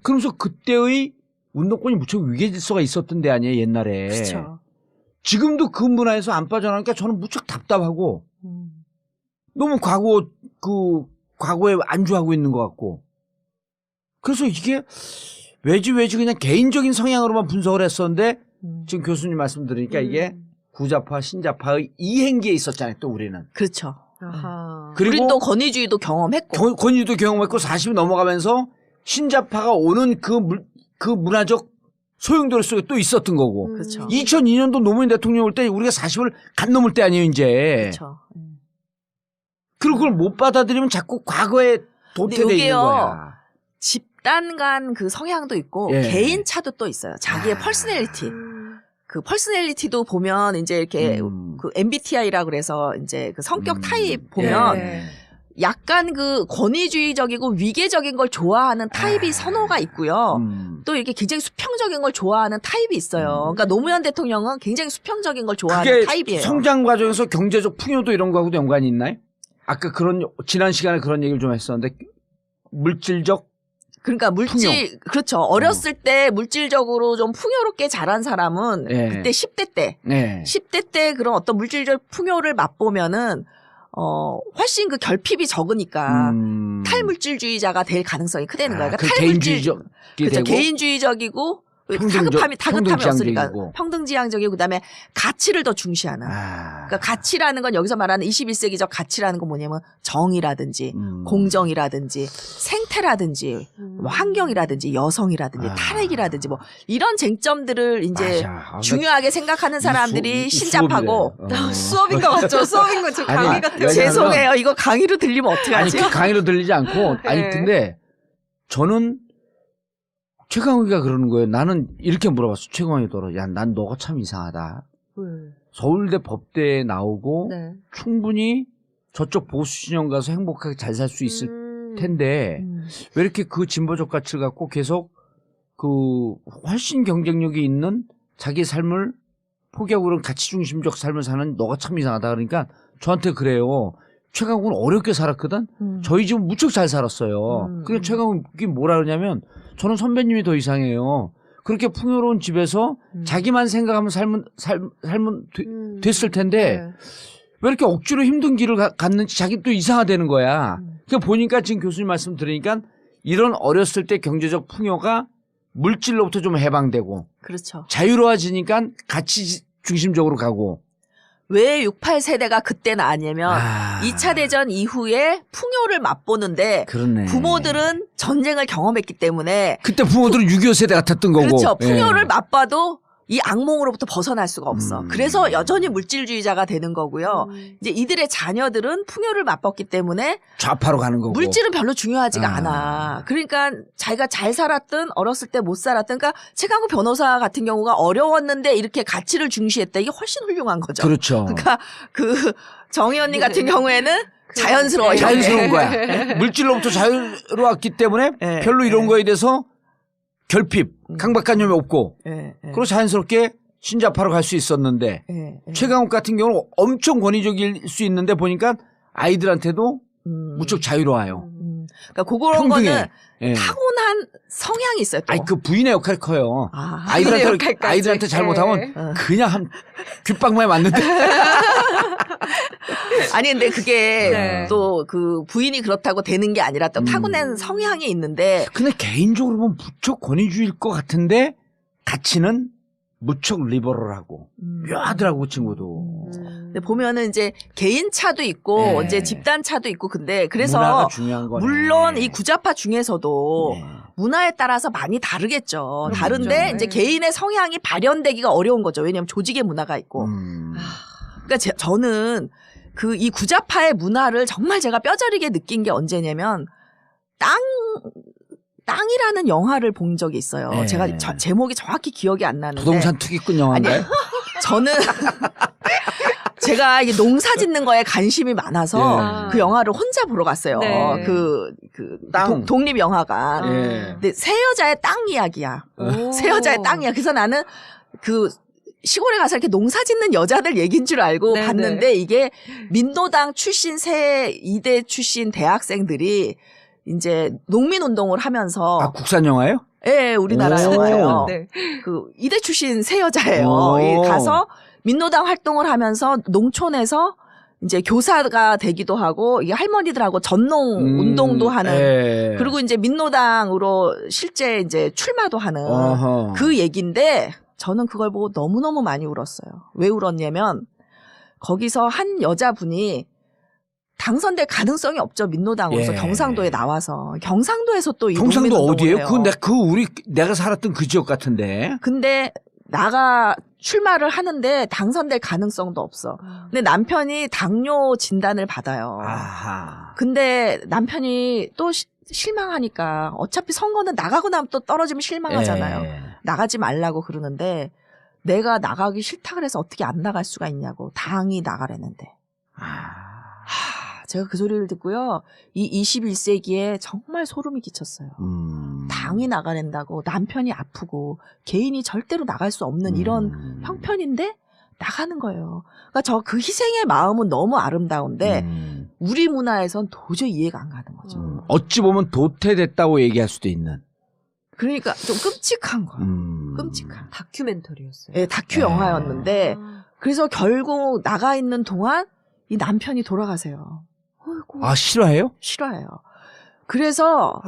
그러면서 그때의 운동권이 무척 위계질서가 있었던 데 아니에요, 옛날에. 그렇죠. 지금도 그 문화에서 안 빠져나가니까 저는 무척 답답하고 너무 과거에 안주하고 있는 것 같고. 그래서 이게 왜지 그냥 개인적인 성향으로만 분석을 했었는데 지금 교수님 말씀 들으니까 이게 구좌파, 신좌파의 이행기에 있었잖아요, 또 우리는. 그렇죠. 아하. 그리고 우린 또 권위주의도 경험했고. 권위도 경험했고 40이 넘어가면서 신좌파가 오는 그 문화적 소용돌이 속에 또 있었던 거고. 그렇죠. 2002년도 노무현 대통령 올 때 우리가 40을 간 넘을 때 아니에요, 이제. 그렇죠. 그리고 그걸 못 받아들이면 자꾸 과거에 도태돼 있는 요게요, 거야. 집단 간 그 성향도 있고 예. 개인 차도 또 있어요. 자기의 퍼스널리티. 그 퍼스널리티도 보면 이제 이렇게 그 MBTI라 그래서 이제 그 성격 타입 보면 네. 약간 그 권위주의적이고 위계적인 걸 좋아하는 타입이 선호가 있고요. 또 이렇게 굉장히 수평적인 걸 좋아하는 타입이 있어요. 그러니까 노무현 대통령은 굉장히 수평적인 걸 좋아하는 그게 타입이에요. 성장 과정에서 경제적 풍요도 이런 거하고도 연관이 있나요? 아까 지난 시간에 그런 얘기를 좀 했었는데 물질적 그러니까 그렇죠. 어렸을 때 물질적으로 좀 풍요롭게 자란 사람은 네. 그때 10대 때, 네. 10대 때 그런 어떤 물질적 풍요를 맛보면은 훨씬 그 결핍이 적으니까 탈물질주의자가 될 가능성이 크다는 거예요. 그러니까 개인주의적 그렇죠. 개인주의적이고 다급함이 없으니까 평등지향적이고 그다음에 가치를 더 중시하는. 그러니까 가치라는 건 여기서 말하는 21세기적 가치라는 건 뭐냐면 정의라든지 공정이라든지 생태라든지 뭐 환경이라든지 여성이라든지 탈핵이라든지 뭐 이런 쟁점들을 이제 중요하게 생각하는 사람들이 신잡하고 수업인 것 같죠? 수업인 것 같죠? 강의 같아요. 죄송해요. 이거 강의로 들리면 어떡하지? 아니 강의로 들리지 않고 아니 네. 근데 저는 최강욱이가 그러는 거예요. 나는 이렇게 물어봤어. 최강욱이더러 야, 난 너가 참 이상하다. 서울대 법대에 나오고 네. 충분히 저쪽 보수 진영 가서 행복하게 잘 살 수 있을 텐데 왜 이렇게 그 진보적 가치를 갖고 계속 그 훨씬 경쟁력이 있는 자기 삶을 포기하고 그런 가치 중심적 삶을 사는 너가 참 이상하다. 그러니까 저한테 그래요. 최강욱은 어렵게 살았거든. 저희 집은 무척 잘 살았어요. 그러니까 최강욱이 뭐라 그러냐면 저는 선배님이 더 이상해요. 그렇게 풍요로운 집에서 자기만 생각하면 삶은 됐을 텐데 왜 이렇게 억지로 힘든 길을 갔는지 자기 또 이상하다는 거야. 그러니까 보니까 지금 교수님 말씀 들으니까 이런 어렸을 때 경제적 풍요가 물질로부터 좀 해방되고 그렇죠. 자유로워지니까 가치 중심적으로 가고 왜 68세대가 그때는 아니냐면 2차 대전 이후에 풍요를 맛보는데 그렇네. 부모들은 전쟁을 경험했기 때문에 그때 부모들은 6.25 세대 같았던 거고. 그렇죠. 풍요를 맛봐도 이 악몽으로부터 벗어날 수가 없어. 그래서 여전히 물질주의자가 되는 거고요. 이제 이들의 자녀들은 풍요를 맛봤기 때문에 좌파로 가는 거고. 물질은 별로 중요하지가 않아. 그러니까 자기가 잘 살았든 어렸을 때 못 살았든 그러니까 최강욱 변호사 같은 경우가 어려웠는데 이렇게 가치를 중시했다. 이게 훨씬 훌륭한 거죠. 그렇죠. 그러니까 그 정희 언니 같은 경우에는 자연스러워요. 자연스러운 거야. 물질로부터 자유로웠기 때문에 네. 별로 이런 거에 대해서 결핍, 강박관념이 없고 그리고 자연스럽게 신자파로 갈 수 있었는데 최강욱 같은 경우는 엄청 권위적일 수 있는데 보니까 아이들한테도 무척 자유로워요. 그러니까 그런 평등해. 거는 예. 타고난 성향이 있어요. 또. 아니 그 부인의 역할이 커요. 부인의 역할까지. 아이들한테 잘못하면 그냥 한 귓방망이 맞는데. 아니 근데 그게 네. 또 그 부인이 그렇다고 되는 게 아니라 또 타고난 성향이 있는데 근데 개인적으로 보면 무척 권위주의일 것 같은데 가치는 무척 리버럴하고 묘하더라고 그 친구도. 근데 보면은 이제 개인 차도 있고 네. 이제 집단 차도 있고 근데 문화가 그래서 중요한 거네. 물론 이 구좌파 중에서도 네. 문화에 따라서 많이 다르겠죠. 그렇죠. 다른데 네. 이제 개인의 성향이 발현되기가 어려운 거죠. 왜냐하면 조직의 문화가 있고. 그러니까 저는 그 이 구좌파의 문화를 정말 제가 뼈저리게 느낀 게 언제냐면 땅이라는 영화를 본 적이 있어요. 네. 제가 제목이 정확히 기억이 안 나는데 부동산 투기꾼 영화인가요? 저는 제가 이게 농사 짓는 거에 관심이 많아서 예. 그 영화를 혼자 보러 갔어요. 네. 땅. 독립영화관. 예. 근데 새 여자의 땅 이야기야. 오. 새 여자의 땅이야. 그래서 나는 그 시골에 가서 이렇게 농사 짓는 여자들 얘기인 줄 알고 네네. 봤는데 이게 민노당 출신 새 이대 출신 대학생들이 이제 농민운동을 하면서 아, 국산 영화예요? 예, 우리나라 오. 영화예요. 네. 그 이대 출신 새 여자예요. 오. 예, 가서 민노당 활동을 하면서 농촌에서 이제 교사가 되기도 하고 이게 할머니들하고 전농 운동도 하는 예. 그리고 이제 민노당으로 실제 이제 출마도 하는 어허. 그 얘기인데 저는 그걸 보고 너무너무 많이 울었어요. 왜 울었냐면 거기서 한 여자분이 당선될 가능성이 없죠. 민노당으로서 예. 경상도에 나와서 경상도에서 또 이 경상도 농민운동을 어디예요? 해요. 내가 살았던 그 지역 같은데. 근데 출마를 하는데 당선될 가능성도 없어. 근데 남편이 당뇨 진단을 받아요. 아하. 근데 남편이 또 실망하니까 어차피 선거는 나가고 나면 또 떨어지면 실망하잖아요. 예. 나가지 말라고 그러는데 내가 나가기 싫다 그래서 어떻게 안 나갈 수가 있냐고 당이 나가라는데. 제가 그 소리를 듣고요. 이 21세기에 정말 소름이 끼쳤어요. 당이 나가낸다고 남편이 아프고 개인이 절대로 나갈 수 없는 이런 형편인데 나가는 거예요. 그러니까 그 희생의 마음은 너무 아름다운데 우리 문화에선 도저히 이해가 안 가는 거죠. 어찌 보면 도태됐다고 얘기할 수도 있는. 그러니까 좀 끔찍한 거예요. 끔찍한. 다큐멘터리였어요. 예, 다큐 영화였는데 그래서 결국 나가 있는 동안 이 남편이 돌아가세요. 어이구, 아, 실화예요? 싫어해요. 그래서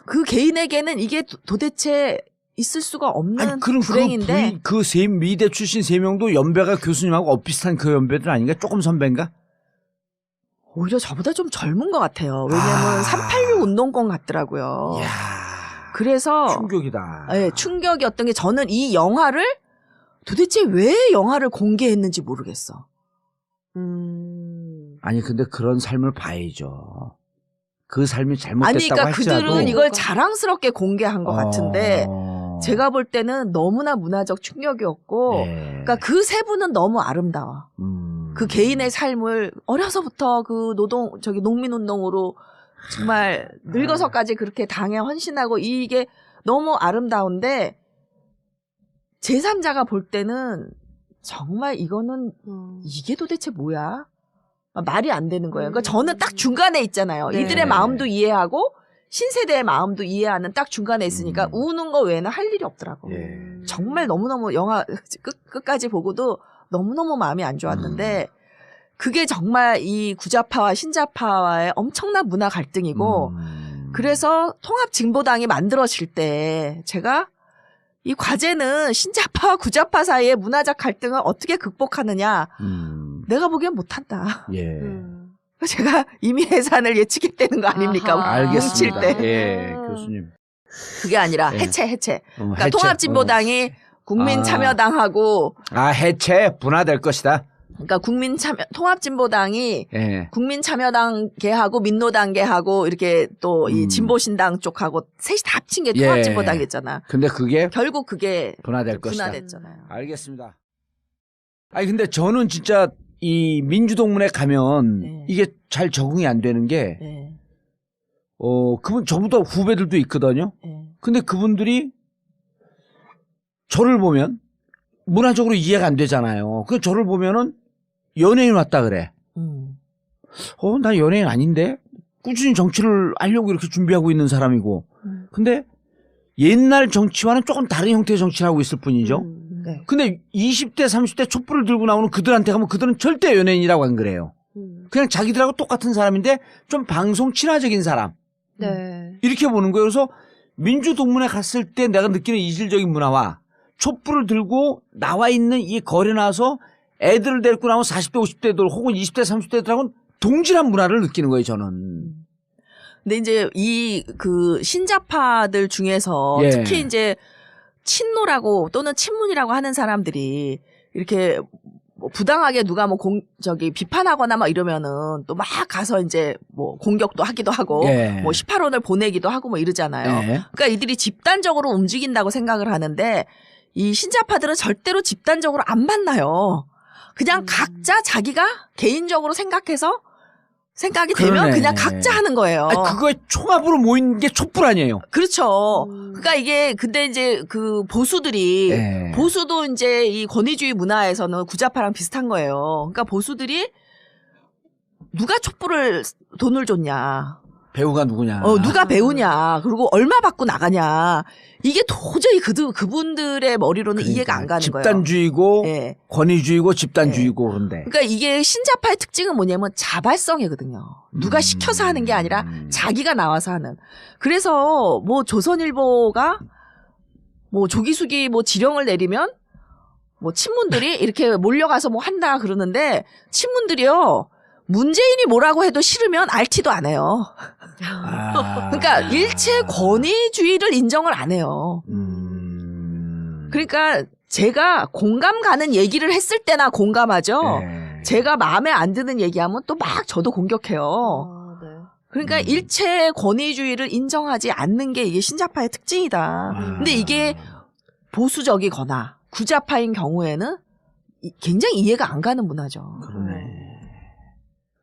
그 개인에게는 이게 도대체 있을 수가 없는 아니, 그럼 불행인데 미대 출신 3명도 연배가 교수님하고 엇비슷한 그 연배들 아닌가? 조금 선배인가? 오히려 저보다 좀 젊은 것 같아요. 왜냐하면 386 운동권 같더라고요. 이야. 그래서 충격이다. 예, 충격이었던 게 저는 이 영화를 도대체 왜 영화를 공개했는지 모르겠어. 아니, 근데 그런 삶을 봐야죠. 그 삶이 잘못됐다고 아니, 그러니까 할지라도. 그들은 이걸 자랑스럽게 공개한 것 같은데 제가 볼 때는 너무나 문화적 충격이었고 예. 그러니까 그 세 분은 너무 아름다워. 그 개인의 삶을 어려서부터 그 농민운동으로 정말 늙어서까지 그렇게 당에 헌신하고 이게 너무 아름다운데 제3자가 볼 때는 정말 이거는 이게 도대체 뭐야? 말이 안 되는 거예요. 그러니까 저는 딱 중간에 있잖아요. 네. 이들의 마음도 이해하고 신세대의 마음도 이해하는 딱 중간에 있으니까 우는 거 외에는 할 일이 없더라고. 예. 정말 너무너무 영화 끝까지 보고도 너무너무 마음이 안 좋았는데 그게 정말 이 구좌파와 신좌파와의 엄청난 문화 갈등이고 그래서 통합진보당이 만들어질 때 제가 이 과제는 신좌파와 구좌파 사이의 문화적 갈등을 어떻게 극복하느냐 내가 보기엔 못한다. 예. 제가 이미해산을 예측했다는 거 아닙니까? 아하. 뭉칠 알겠습니다. 때. 예, 교수님. 그게 아니라 예. 해체. 그러니까 해체. 통합진보당이 국민참여당하고 해체 분화될 것이다. 그러니까 통합진보당이 예. 국민참여당계하고 민노당계하고 이렇게 또 이 진보신당 쪽하고 셋이 다 합친 게 예. 통합진보당이었잖아. 근데 그게 결국 그게 분화될 것이다. 분화됐잖아요. 알겠습니다. 아니 근데 저는 진짜 이 민주동문회 가면 네. 이게 잘 적응이 안 되는 게 네. 그분 저보다 후배들도 있거든요. 네. 근데 그분들이 저를 보면 문화적으로 이해가 안 되잖아요. 그 저를 보면은 연예인 왔다 그래. 나 연예인 아닌데 꾸준히 정치를 하려고 이렇게 준비하고 있는 사람이고. 근데 옛날 정치와는 조금 다른 형태의 정치를 하고 있을 뿐이죠. 네. 근데 20대, 30대 촛불을 들고 나오는 그들한테 가면 그들은 절대 연예인이라고 안 그래요. 그냥 자기들하고 똑같은 사람인데 좀 방송 친화적인 사람. 네. 이렇게 보는 거예요. 그래서 민주동문회 갔을 때 내가 느끼는 이질적인 문화와 촛불을 들고 나와 있는 이 거리에 나와서 애들을 데리고 나온 40대, 50대들 혹은 20대, 30대들하고는 동질한 문화를 느끼는 거예요, 저는. 근데 이제 그 신자파들 중에서 예. 특히 이제 친노라고 또는 친문이라고 하는 사람들이 이렇게 뭐 부당하게 누가 뭐 비판하거나 막 이러면은 또 막 가서 이제 뭐 공격도 하기도 하고 예. 뭐 18원을 보내기도 하고 뭐 이러잖아요. 예. 그러니까 이들이 집단적으로 움직인다고 생각을 하는데 이 신자파들은 절대로 집단적으로 안 만나요. 그냥 각자 자기가 개인적으로 생각이 되면 그러네. 그냥 각자 하는 거예요. 아니, 그거에 총합으로 모인 게 촛불 아니에요. 그렇죠. 그러니까 이게 근데 이제 그 보수들이 예. 보수도 이제 이 권위주의 문화에서는 구자파랑 비슷한 거예요. 그러니까 보수들이 누가 촛불을 돈을 줬냐. 배우가 누구냐. 누가 배우냐. 그리고 얼마 받고 나가냐. 이게 도저히 그분들의 머리로는 이해가 안 가는 거예요. 집단주의고 예. 권위주의고 집단주의고 그런데. 그러니까 이게 신자파의 특징은 뭐냐면 자발성이거든요. 누가 시켜서 하는 게 아니라 자기가 나와서 하는. 그래서 뭐 조선일보가 뭐 조기숙이 뭐 지령을 내리면 뭐 친문들이 이렇게 몰려가서 뭐 한다 그러는데 친문들이요. 문재인이 뭐라고 해도 싫으면 알티도 안 해요. 그러니까 일체 권위주의를 인정을 안 해요. 그러니까 제가 공감 가는 얘기를 했을 때나 공감하죠. 제가 마음에 안 드는 얘기하면 또 막 저도 공격해요. 네. 그러니까 일체 권위주의를 인정하지 않는 게 이게 신자파의 특징이다. 근데 이게 보수적이거나 구자파인 경우에는 굉장히 이해가 안 가는 문화죠. 그러네.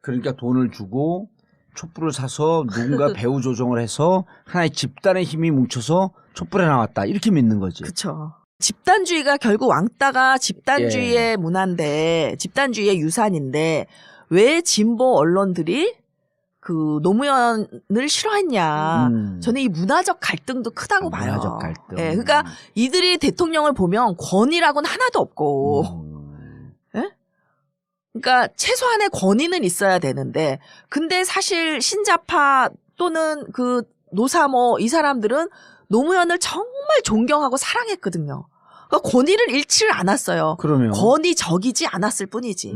그러니까 돈을 주고 촛불을 사서 누군가 배후 조정을 해서 하나의 집단의 힘이 뭉쳐서 촛불에 나왔다. 이렇게 믿는 거지. 그렇죠. 집단주의가 결국 왕따가 집단주의의 문화인데 집단주의의 유산인데 왜 진보 언론들이 그 노무현을 싫어했냐. 저는 이 문화적 갈등도 크다고 봐요. 문화적 갈등. 예, 그러니까 이들이 대통령을 보면 권위라고는 하나도 없고 그러니까 최소한의 권위는 있어야 되는데 근데 사실 신자파 또는 그 노사모 이 사람들은 노무현을 정말 존경하고 사랑했거든요. 그러니까 권위를 잃지를 않았어요. 그러면 권위적이지 않았을 뿐이지.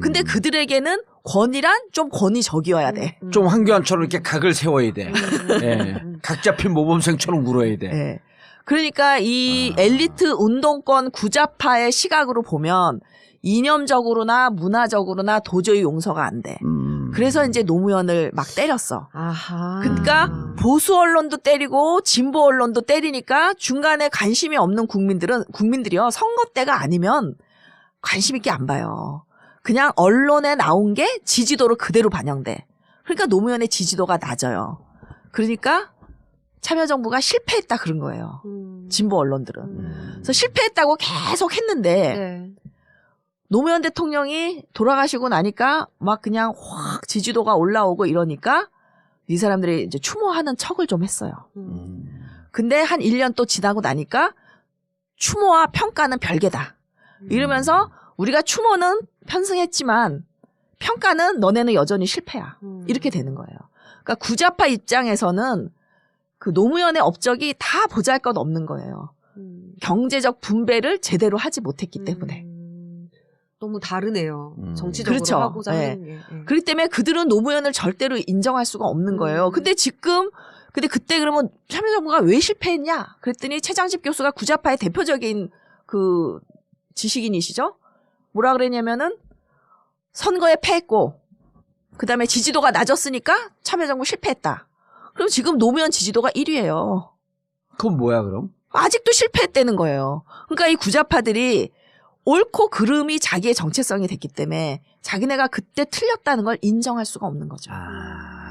근데 그들에게는 권위란 좀 권위적이어야 돼. 좀 황교안처럼 이렇게 각을 세워야 돼. 예. 각 잡힌 모범생처럼 굴어야 돼. 예. 그러니까 이 엘리트 운동권 구자파의 시각으로 보면 이념적으로나 문화적으로나 도저히 용서가 안 돼. 그래서 이제 노무현을 막 때렸어. 아하. 그러니까 보수 언론도 때리고 진보 언론도 때리니까 중간에 관심이 없는 국민들이요. 선거 때가 아니면 관심 있게 안 봐요. 그냥 언론에 나온 게 지지도로 그대로 반영돼. 그러니까 노무현의 지지도가 낮아요. 그러니까 참여정부가 실패했다 그런 거예요. 진보 언론들은. 그래서 실패했다고 계속 했는데 네. 노무현 대통령이 돌아가시고 나니까 막 그냥 확 지지도가 올라오고 이러니까 이 사람들이 이제 추모하는 척을 좀 했어요. 근데 한 1년 또 지나고 나니까 추모와 평가는 별개다. 이러면서 우리가 추모는 편승했지만 평가는 너네는 여전히 실패야. 이렇게 되는 거예요. 그러니까 구자파 입장에서는 그 노무현의 업적이 다 보잘것 없는 거예요. 경제적 분배를 제대로 하지 못했기 때문에. 너무 다르네요. 정치적으로 그렇죠. 하고자 네. 하는 게. 네. 그렇기 때문에 그들은 노무현을 절대로 인정할 수가 없는 거예요. 근데 그때 그러면 참여정부가 왜 실패했냐? 그랬더니 최장집 교수가 구자파의 대표적인 그 지식인이시죠? 뭐라 그랬냐면은 선거에 패했고 그다음에 지지도가 낮았으니까 참여정부 실패했다. 그럼 지금 노무현 지지도가 1위예요. 그건 뭐야 그럼? 아직도 실패했다는 거예요. 그러니까 이 구자파들이 옳고 그름이 자기의 정체성이 됐기 때문에 자기네가 그때 틀렸다는 걸 인정할 수가 없는 거죠.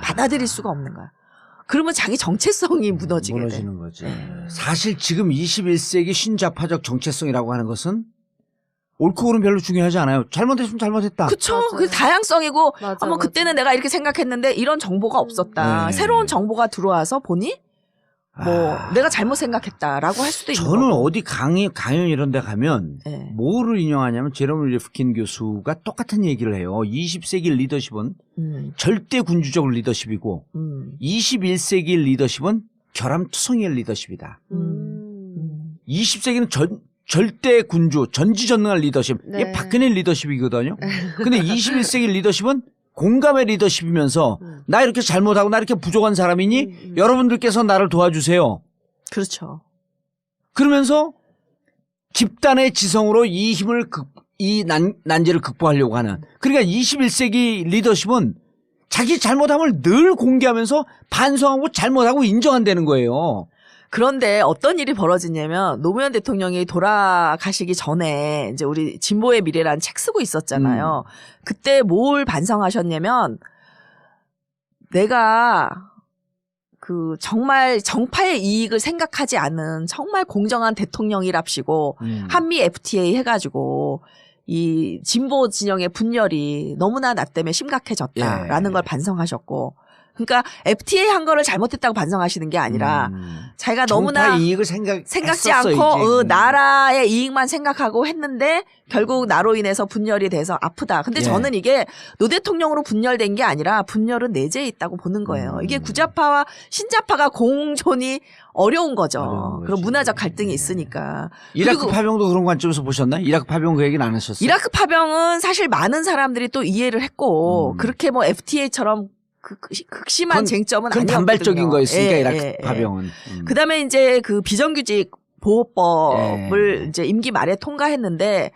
받아들일 수가 없는 거야. 그러면 자기 정체성이 무너지게 돼. 무너지는 거지. 사실 지금 21세기 신좌파적 정체성이라고 하는 것은 옳고 그름 별로 중요하지 않아요. 잘못했으면 잘못했다. 그쵸. 맞아요. 그 다양성이고 맞아, 뭐 그때는 내가 이렇게 생각했는데 이런 정보가 없었다. 네. 새로운 정보가 들어와서 보니 뭐 내가 잘못 생각했다라고 할 수도 있는 저는 거고. 어디 강연 이런 데 가면 네. 뭐를 인용하냐면 제롬 리프킨 교수가 똑같은 얘기를 해요. 20세기 리더십은 절대 군주적 리더십이고 21세기 리더십은 결함투성이의 리더십이다. 20세기는 절대 군주, 전지전능한 리더십. 이게 네. 박근혜 리더십이거든요. 근데 21세기 리더십은 공감의 리더십이면서 나 이렇게 잘못하고 나 이렇게 부족한 사람이니 여러분들께서 나를 도와주세요. 그렇죠. 그러면서 집단의 지성으로 이 힘을 이 난제를 극복하려고 하는. 그러니까 21세기 리더십은 자기 잘못함을 늘 공개하면서 반성하고 잘못하고 인정한다는 거예요. 그런데 어떤 일이 벌어지냐면 노무현 대통령이 돌아가시기 전에 이제 우리 진보의 미래라는 책 쓰고 있었잖아요. 그때 뭘 반성하셨냐면 내가 그 정말 정파의 이익을 생각하지 않은 정말 공정한 대통령이랍시고 한미 FTA 해가지고 이 진보 진영의 분열이 너무나 나 때문에 심각해졌다라는 걸 반성하셨고, 그러니까 FTA 한 거를 잘못했다고 반성하시는 게 아니라 자기가 너무나 정파 이익을 생각지 않고 나라의 이익만 생각하고 했는데 결국 나로 인해서 분열이 돼서 아프다. 근데 저는 이게 노 대통령으로 분열된 게 아니라 분열은 내재해 있다고 보는 거예요. 이게 구좌파와 신좌파가 공존이 어려운 거죠. 그런 문화적 갈등이 있으니까. 이라크 그리고 파병도 그런 관점에서 보셨나요? 이라크 파병 그 얘기는 안 하셨어요? 이라크 파병은 사실 많은 사람들이 또 이해를 했고 그렇게 뭐 FTA처럼 극심한 쟁점은 그건 아니었거든요. 단발적인 거였으니까 예, 이라크 예, 예. 파병은. 그다음에 이제 그 비정규직 보호법을 이제 임기 말에 통과했는데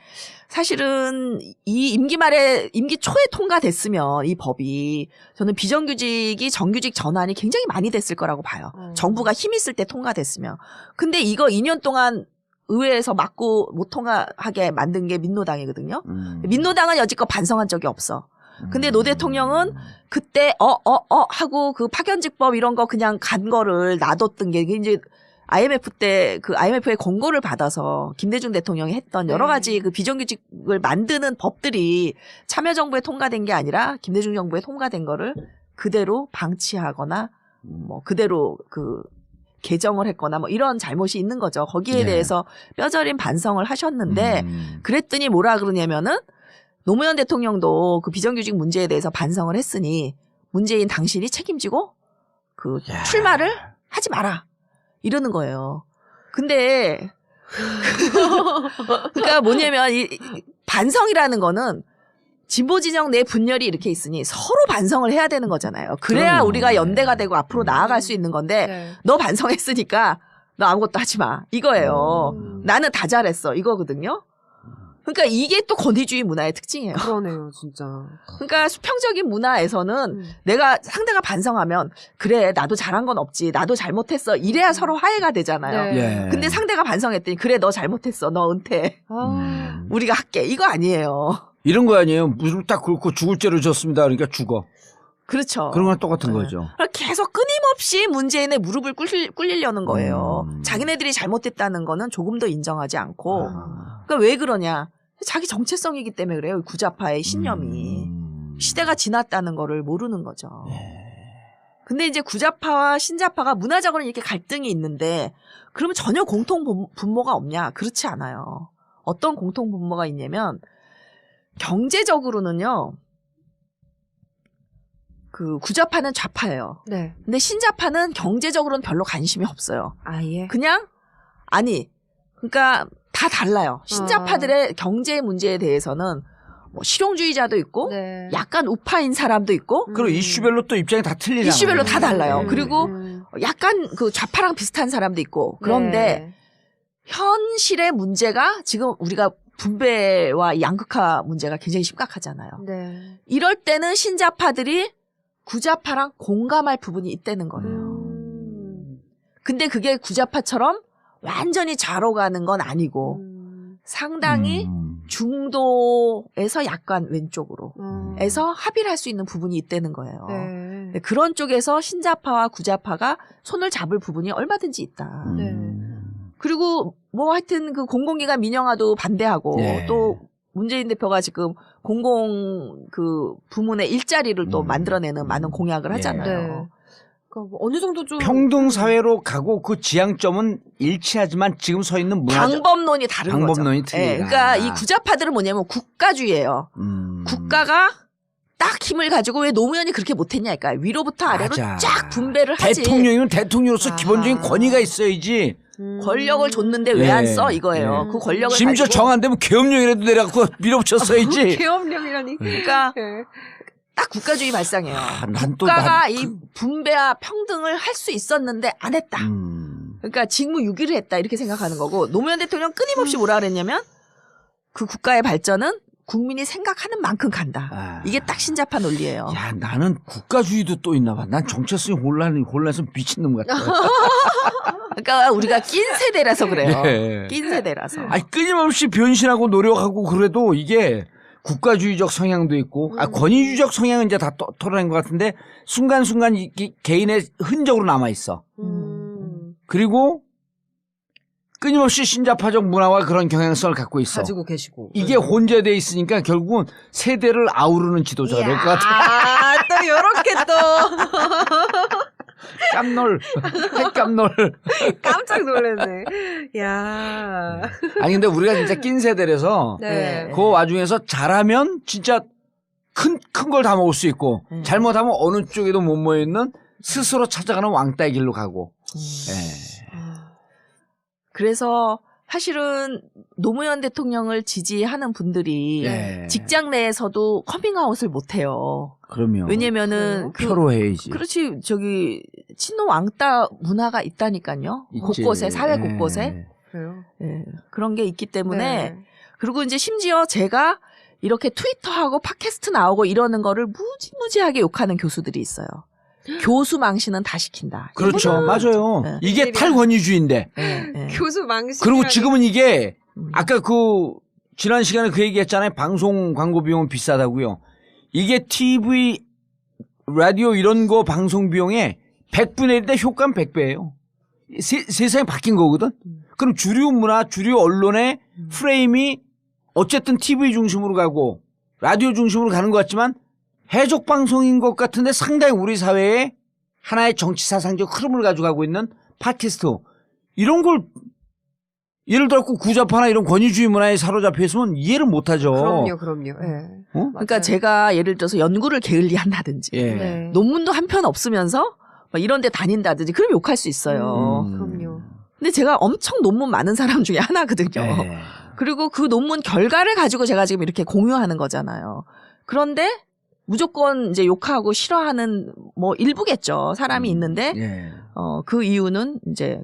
사실은 이 임기 초에 통과됐으면 이 법이 저는 비정규직이 정규직 전환이 굉장히 많이 됐을 거라고 봐요. 정부가 힘 있을 때 통과됐으면. 근데 이거 2년 동안 의회에서 막고 못 통과하게 만든 게 민노당이거든요. 민노당은 여지껏 반성한 적이 없어. 근데 노 대통령은 그때 하고 그 파견직법 이런 거 그냥 간 거를 놔뒀던 게 이제 IMF 때 그 IMF의 권고를 받아서 김대중 대통령이 했던 여러 가지 그 비정규직을 만드는 법들이 참여정부에 통과된 게 아니라 김대중 정부에 통과된 거를 그대로 방치하거나 뭐 그대로 그 개정을 했거나 뭐 이런 잘못이 있는 거죠. 거기에 대해서 뼈저린 반성을 하셨는데 그랬더니 뭐라 그러냐면은 노무현 대통령도 그 비정규직 문제에 대해서 반성을 했으니 문재인 당신이 책임지고 그 출마를 하지 마라. 이러는 거예요. 근데 그러니까 뭐냐면 이 반성이라는 거는 진보 진영 내 분열이 이렇게 있으니 서로 반성을 해야 되는 거잖아요. 그래야 우리가 연대가 되고 앞으로 나아갈 수 있는 건데 너 반성했으니까 너 아무것도 하지 마. 이거예요. 나는 다 잘했어. 이거거든요. 그러니까 이게 또 권위주의 문화의 특징이에요. 그러네요, 진짜. 그러니까 수평적인 문화에서는 내가 상대가 반성하면 그래 나도 잘한 건 없지 나도 잘못했어 이래야 서로 화해가 되잖아요. 네. 근데 상대가 반성했더니 그래 너 잘못했어 너 은퇴 우리가 할게 이거 아니에요. 이런 거 아니에요? 무릎 딱 꿇고 죽을 죄를 졌습니다. 그러니까 죽어. 그렇죠. 그런 거랑 똑같은 거죠. 계속 끊임없이 문재인의 무릎을 꿇리려는 거예요. 자기네들이 잘못했다는 거는 조금도 인정하지 않고 그러니까 왜 그러냐. 자기 정체성이기 때문에 그래요. 구좌파의 신념이. 시대가 지났다는 거를 모르는 거죠. 근데 이제 구좌파와 신좌파가 문화적으로 이렇게 갈등이 있는데 그러면 전혀 공통 분모가 없냐? 그렇지 않아요. 어떤 공통 분모가 있냐면 경제적으로는요. 그 구좌파는 좌파예요. 네. 근데 신좌파는 경제적으로는 별로 관심이 없어요. 예. 그냥 그러니까 다 달라요. 신좌파들의 경제 문제에 대해서는 뭐 실용주의자도 있고 약간 우파인 사람도 있고 그리고 이슈별로 또 입장이 다 틀리잖아요. 이슈별로 다 달라요. 그리고 약간 그 좌파랑 비슷한 사람도 있고 그런데 현실의 문제가 지금 우리가 분배와 양극화 문제가 굉장히 심각하잖아요. 이럴 때는 신좌파들이 구좌파랑 공감할 부분이 있다는 거예요. 근데 그게 구좌파처럼 완전히 좌로 가는 건 아니고 상당히 중도에서 약간 왼쪽으로 해서 합의를 할 수 있는 부분이 있다는 거예요. 그런 쪽에서 신좌파와 구좌파가 손을 잡을 부분이 얼마든지 있다. 그리고 뭐 하여튼 그 공공기관 민영화도 반대하고 또 문재인 대표가 지금 공공 그 부문의 일자리를 또 만들어내는 많은 공약을 하잖아요. 그러니까 어느 정도 좀 평등 사회로 가고 그 지향점은 일치하지만 지금 서 있는 방법론이 다른 방법론이 거죠. 틀리다. 그러니까 이 구좌파들은 뭐냐면 국가주의예요. 국가가 딱 힘을 가지고 왜 노무현이 그렇게 못했냐, 그러니까 위로부터 아래로 쫙 분배를 하지. 대통령이면 대통령으로서 기본적인 권위가 있어야지. 권력을 줬는데 왜 안 써 이거예요. 그 권력을 심지어 가지고 정 안 되면 계엄령이라도 내려갖고 밀어붙였어야지. 계엄령이라니. 그러니까 딱 국가주의 발상이에요. 국가가 이 분배와 평등을 할 수 있었는데 안 했다. 그러니까 직무유기를 했다 이렇게 생각하는 거고 노무현 대통령 끊임없이 뭐라 그랬냐면 그 국가의 발전은 국민이 생각하는 만큼 간다. 이게 딱 신좌파 논리예요. 야, 나는 국가주의도 또 있나 봐. 난 정체성이 혼란해서 미친놈 같아. 그러니까 우리가 낀 세대라서 그래요. 네. 낀 세대라서. 아니 끊임없이 변신하고 노력하고 그래도 이게 국가주의적 성향도 있고 권위주의적 성향은 이제 다 털어낸 것 같은데 순간순간 개인의 흔적으로 남아 있어. 그리고 끊임없이 신자파적 문화와 그런 경향성을 갖고 있어. 가지고 계시고. 이게 혼재돼 있으니까 결국은 세대를 아우르는 지도자가 될 것 같아. 또 요렇게 또. 깜놀. 핵깜놀. 깜짝 놀랐네. 야. 아니 근데 우리가 진짜 낀 세대라서 네. 그 와중에서 잘하면 진짜 큰 걸 다 먹을 수 있고 잘못하면 어느 쪽에도 못 모여 있는 스스로 찾아가는 왕따의 길로 가고. 예. 그래서 사실은 노무현 대통령을 지지하는 분들이 예. 직장 내에서도 커밍아웃을 못 해요. 그럼요. 왜냐면은 표로해야지. 그렇지 저기 친노 왕따 문화가 있다니까요. 있지. 곳곳에 사회 예. 곳곳에 그래요? 예, 그런 게 있기 때문에 네. 그리고 이제 심지어 제가 이렇게 트위터하고 팟캐스트 나오고 이러는 거를 무지무지하게 욕하는 교수들이 있어요. 교수 망신은 다 시킨다. 그렇죠. 이거는- 맞아요. 네. 이게 탈권위주의인데. 예, 예. 교수 망신. 그리고 지금은 이게 음. 아까 지난 시간에 그 얘기 했잖아요. 방송 광고 비용은 비싸다고요. 이게 TV, 라디오 이런 거 방송 비용에 100분의 1인데 효과는 100배예요. 세상이 바뀐 거거든. 그럼 주류 문화, 주류 언론의 프레임이 어쨌든 TV 중심으로 가고 라디오 중심으로 가는 것 같지만 해적 방송인 것 같은데 상당히 우리 사회에 하나의 정치 사상적 흐름을 가져가고 있는 팟캐스트 이런 걸 예를 들어 구자파나 이런 권위주의 문화에 사로잡혀 있으면 이해를 못하죠. 그럼요. 예. 그러니까 제가 예를 들어서 연구를 게을리한다든지 예. 네. 논문도 한 편 없으면서 막 이런 데 다닌다든지 그럼 욕할 수 있어요. 그럼요. 근데 제가 엄청 논문 많은 사람 중에 하나거든요. 예. 그리고 그 논문 결과를 가지고 제가 지금 이렇게 공유하는 거잖아요. 그런데 무조건 이제 욕하고 싫어하는 뭐 일부겠죠. 사람이 있는데 예. 그 이유는 이제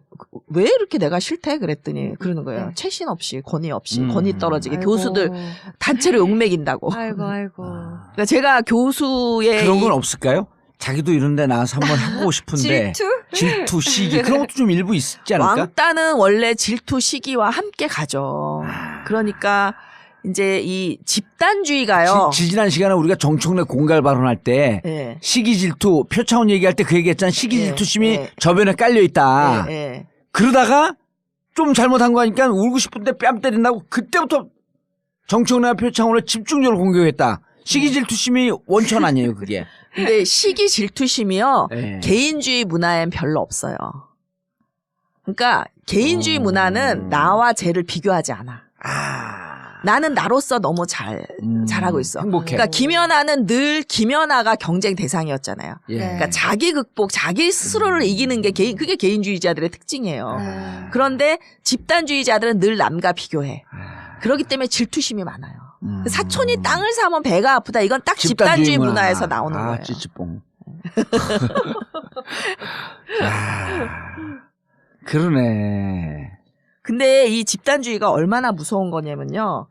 왜 이렇게 내가 싫대 그랬더니 그러는 거예요. 네. 최신 없이 권위 없이 권위 떨어지게 아이고. 교수들 단체로 욕먹인다고. 아이고. 그러니까 제가 교수의 그런 건 없을까요? 자기도 이런 데 나와서 한번 해보고 싶은데 질투, 시기 그런 것도 좀 일부 있지 않을까? 왕따는 원래 질투 시기와 함께 가죠. 그러니까 이제 이 집단주의가요. 지난 시간에 우리가 정청래 공갈 발언할 때 예. 시기 질투 표창원 얘기할 때 그 얘기했잖아. 시기 예, 질투심이 예. 저변에 깔려 있다. 예, 예. 그러다가 좀 잘못한 거 하니까 울고 싶은데 뺨 때린다고 그때부터 정청래와 표창원을 집중적으로 공격했다. 시기 질투심이 원천 아니에요, 그게. 근데 시기 질투심이요. 예. 개인주의 문화엔 별로 없어요. 그러니까 개인주의 문화는 나와 쟤를 비교하지 않아. 나는 나로서 너무 잘하고 있어. 행복해. 그러니까 김연아는 늘 김연아가 경쟁 대상이었잖아요. 예. 그러니까 자기 극복, 자기 스스로를 이기는 게 그게 개인주의자들의 특징이에요. 그런데 집단주의자들은 늘 남과 비교해. 그렇기 때문에 질투심이 많아요. 사촌이 땅을 사면 배가 아프다. 이건 딱 집단주의 문화에서 나오는 거예요. 찌찌뽕. 그러네. 근데 이 집단주의가 얼마나 무서운 거냐면요.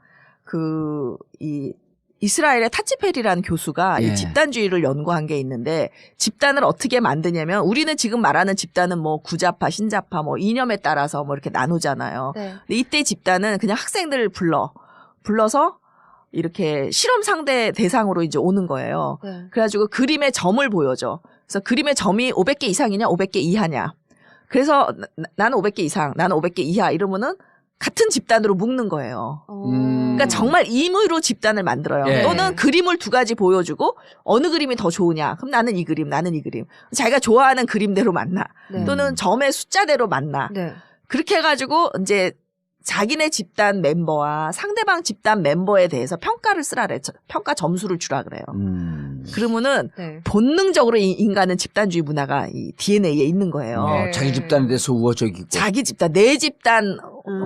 이 이스라엘의 타치페리라는 교수가 예. 이 집단주의를 연구한 게 있는데 집단을 어떻게 만드냐면 우리는 지금 말하는 집단은 뭐 구자파, 신자파 뭐 이념에 따라서 뭐 이렇게 나누잖아요. 네. 근데 이때 집단은 그냥 학생들을 불러서 이렇게 실험 상대 대상으로 이제 오는 거예요. 네. 그래가지고 그림의 점을 보여줘. 그래서 그림의 점이 500개 이상이냐, 500개 이하냐. 그래서 나는 500개 이상, 나는 500개 이하 이러면은 같은 집단으로 묶는 거예요. 그러니까 정말 임의로 집단을 만들어요. 예. 또는 그림을 두 가지 보여주고 어느 그림이 더 좋으냐. 그럼 나는 이 그림, 나는 이 그림. 자기가 좋아하는 그림대로 만나. 네. 또는 점의 숫자대로 만나. 네. 그렇게 해가지고 이제 자기네 집단 멤버와 상대방 집단 멤버에 대해서 평가를 쓰라 그래. 평가 점수를 주라 그래요. 그러면은 네. 본능적으로 인간은 집단주의 문화가 이 DNA에 있는 거예요. 네. 자기 집단에 대해서 우호적이고. 자기 집단, 내 집단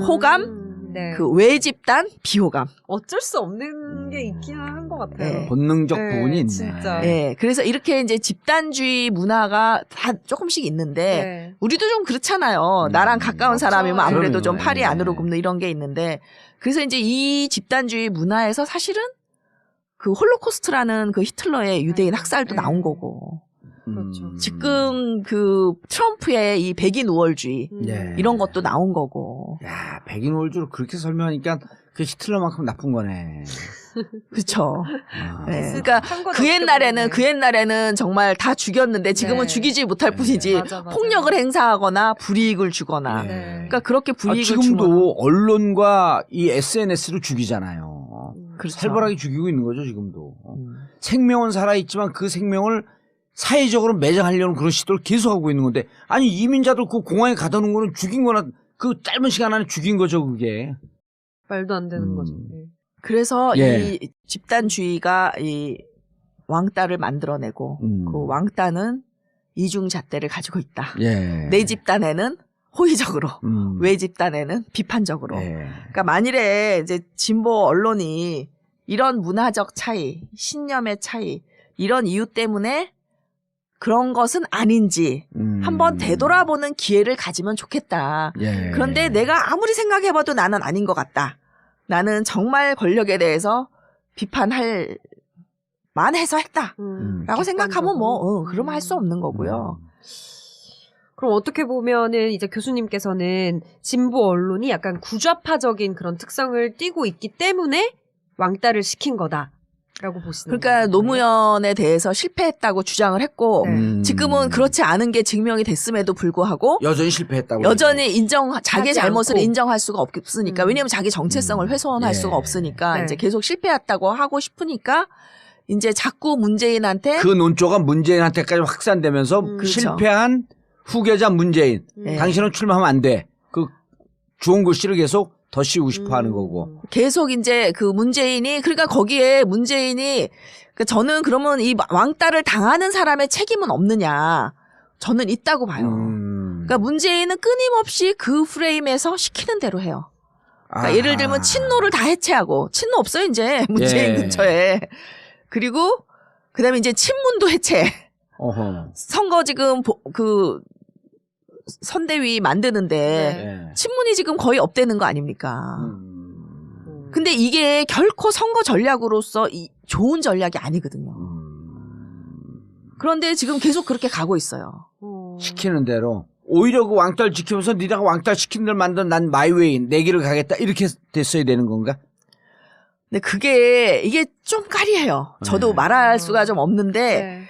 호감, 네. 그 외 집단 비호감. 어쩔 수 없는 게 있긴 한 것 같아요. 네. 본능적 네, 부분이 있네. 진짜. 예. 그래서 이렇게 이제 집단주의 문화가 다 조금씩 있는데 네. 우리도 좀 그렇잖아요. 나랑 가까운 사람이면 그렇죠. 아무래도 좀 그러네요. 팔이 네. 안으로 굽는 이런 게 있는데 그래서 이제 이 집단주의 문화에서 사실은 그 홀로코스트라는 그 히틀러의 유대인 학살도 네. 나온 거고 그렇죠. 지금 그 트럼프의 이 백인 우월주의 네. 이런 것도 나온 거고. 야, 백인 월주로 그렇게 설명하니까 그 히틀러만큼 나쁜 거네. 그렇죠. 아. 네. 비슷한 그러니까 건 그 어떻게 옛날에는 보면 정말 다 죽였는데 지금은 네. 죽이지 못할 네. 뿐이지 맞아. 폭력을 행사하거나 불이익을 주거나. 네. 그러니까 그렇게 불이익을 지금도 주면 언론과 이 SNS로 죽이잖아요. 그렇죠. 살벌하게 죽이고 있는 거죠, 지금도. 음. 생명은 살아있지만 그 생명을 사회적으로 매장하려는 그런 시도를 계속하고 있는 건데, 아니, 이민자들 그 공항에 가다 놓은 거는 죽인 거나 그 짧은 시간 안에 죽인 거죠, 그게. 말도 안 되는 거죠. 네. 그래서 예. 이 집단주의가 이 왕따를 만들어내고 그 왕따는 이중잣대를 가지고 있다. 예. 내 집단에는 호의적으로, 외 집단에는 비판적으로. 예. 그러니까 만일에 이제 진보 언론이 이런 문화적 차이, 신념의 차이, 이런 이유 때문에 그런 것은 아닌지 한번 되돌아보는 기회를 가지면 좋겠다. 예. 그런데 내가 아무리 생각해봐도 나는 아닌 것 같다. 나는 정말 권력에 대해서 비판할 만해서 했다. 라고 생각하면 그러면 할 수 없는 거고요. 그럼 어떻게 보면은 이제 교수님께서는 진보 언론이 약간 구좌파적인 그런 특성을 띠고 있기 때문에 왕따를 시킨 거다라고 보시는 그러니까 거예요? 노무현에 대해서 실패했다고 주장을 했고 네. 지금은 그렇지 않은 게 증명이 됐음에도 불구하고 여전히 실패했다고. 여전히 자기 하지 잘못을 않고. 인정할 수가 없으니까 왜냐하면 자기 정체성을 훼손할 예. 수가 없으니까 네. 이제 계속 실패했다고 하고 싶으니까 이제 자꾸 문재인한테 그 논조가 문재인한테까지 확산되면서 그렇죠. 실패한 후계자 문재인. 네. 당신은 출마하면 안 돼. 그 좋은 글씨를 계속 더 씌우고 싶어 하는 거고. 계속 이제 그 문재인이 그러니까 거기에 문재인이 그러니까 저는 그러면 이 왕따를 당하는 사람의 책임은 없느냐 저는 있다고 봐요. 그러니까 문재인은 끊임없이 그 프레임에서 시키는 대로 해요. 그러니까 아하. 예를 들면 친노를 다 해체하고 친노 없어요 이제 문재인 예. 근처에. 그리고 그다음에 이제 친문도 해체. 어허. 선거 지금 그 선대위 만드는데 네. 예. 친문이 지금 거의 없대는 거 아닙니까? 음. 근데 이게 결코 선거 전략으로서 좋은 전략이 아니거든요. 그런데 지금 계속 그렇게 가고 있어요. 시키는 대로 오히려 그 왕따를 지키면서 니네가 왕따 시키는 대로 만든 난 마이웨이 내 길을 가겠다 이렇게 됐어야 되는 건가? 근데 이게 좀 까리해요. 저도 네. 말할 수가 좀 없는데 네.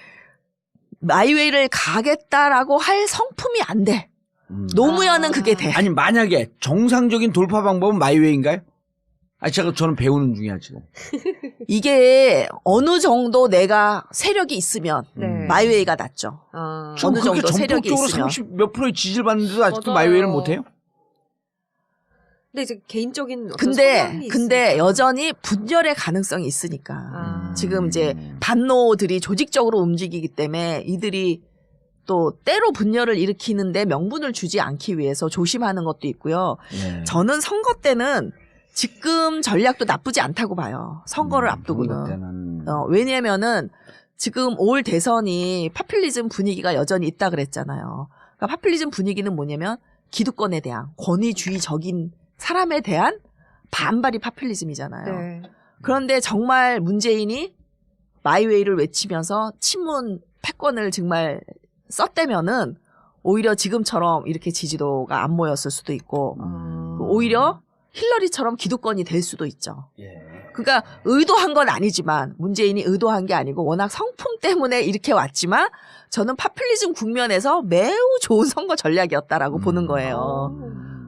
마이웨이를 가겠다라고 할 성품이 안 돼. 노무현은 그게 돼. 아니 만약에 정상적인 돌파 방법은 마이웨이인가요? 저는 배우는 중이야 지금. 이게 어느 정도 내가 세력이 있으면 네. 마이웨이가 낫죠. 지금 어느 정도 그렇게 세력이 전폭적으로 있으면. 30 몇 프로의 지지를 받는데도 아직도 맞아요. 마이웨이를 못해요? 근데 이제 개인적인 어떤 근데 성향이 있으니까. 여전히 분열의 가능성이 있으니까. 아. 지금 이제 반노들이 조직적으로 움직이기 때문에 이들이 또 때로 분열을 일으키는데 명분을 주지 않기 위해서 조심하는 것도 있고요. 네. 저는 선거 때는 지금 전략도 나쁘지 않다고 봐요. 선거를 앞두고는. 선거 때는. 왜냐면은 지금 올 대선이 파퓰리즘 분위기가 여전히 있다 그랬잖아요. 그러니까 파퓰리즘 분위기는 뭐냐면 기득권에 대한 권위주의적인 사람에 대한 반발이 파퓰리즘이잖아요. 네. 그런데 정말 문재인이 마이웨이를 외치면서 친문 패권을 정말 썼다면은 오히려 지금처럼 이렇게 지지도가 안 모였을 수도 있고 오히려 힐러리처럼 기득권이 될 수도 있죠. 예. 그러니까 의도한 건 아니지만 문재인이 의도한 게 아니고 워낙 성품 때문에 이렇게 왔지만 저는 파퓰리즘 국면에서 매우 좋은 선거 전략이었다라고 보는 거예요.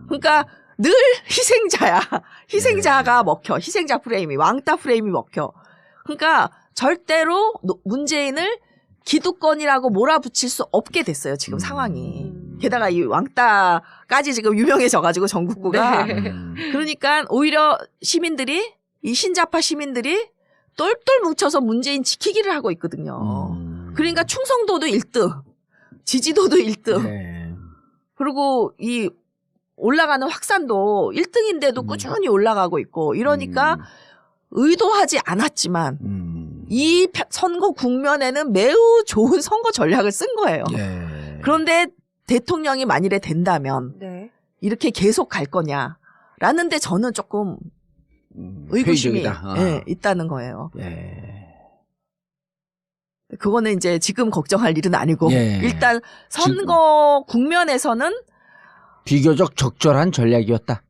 그러니까 늘 희생자야. 희생자가 먹혀. 희생자 프레임이 왕따 프레임이 먹혀. 그러니까 절대로 문재인을 기득권이라고 몰아붙일 수 없게 됐어요. 지금 상황이. 게다가 이 왕따까지 지금 유명해져가지고 전국구가. 네. 그러니까 오히려 시민들이 이 신자파 시민들이 똘똘 뭉쳐서 문재인 지키기를 하고 있거든요. 그러니까 충성도도 1등, 지지도도 1등. 네. 그리고 이 올라가는 확산도 1등인데도 꾸준히 올라가고 있고 이러니까 의도하지 않았지만 이 선거 국면에는 매우 좋은 선거 전략을 쓴 거예요. 예. 그런데 대통령이 만일에 된다면 네. 이렇게 계속 갈 거냐라는 데 저는 조금 의구심이 회의적이다. 있다는 거예요. 예. 그거는 이제 지금 걱정할 일은 아니고 예. 일단 선거 국면에서는 비교적 적절한 전략이었다.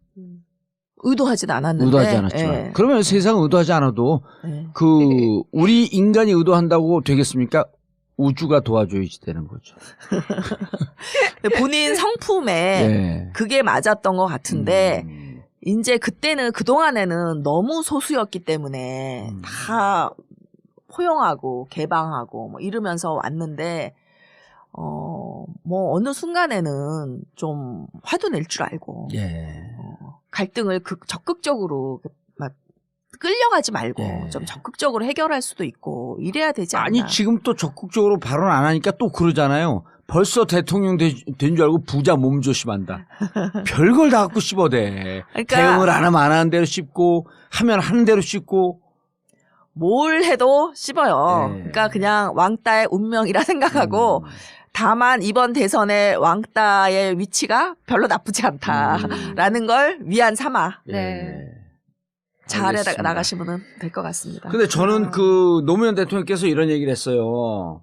의도하진 않았는데. 의도하지 않았지만. 예. 그러면 세상 의도하지 않아도 예. 우리 인간이 의도한다고 되겠습니까? 우주가 도와줘야지 되는 거죠. 본인 성품에 예. 그게 맞았던 것 같은데 음. 이제 그때는 그동안에는 너무 소수였기 때문에 다 포용하고 개방하고 뭐 이러면서 왔는데 뭐 어느 순간에는 좀 화도 낼 줄 알고 예. 갈등을 적극적으로 막 끌려가지 말고 예. 좀 적극적으로 해결할 수도 있고 이래야 되지 않나. 아니 지금 또 적극적으로 발언 안 하니까 또 그러잖아요. 벌써 대통령 된 줄 알고 부자 몸조심한다. 별걸 다 갖고 씹어대. 그러니까 대응을 안 하면 안 하는 대로 씹고 하면 하는 대로 씹고. 뭘 해도 씹어요. 예. 그러니까 그냥 왕따의 운명이라 생각하고 다만 이번 대선의 왕따의 위치가 별로 나쁘지 않다라는 걸 위안 삼아 네. 잘 알겠습니다. 나가시면 될 것 같습니다. 근데 저는 그 노무현 대통령께서 이런 얘기를 했어요.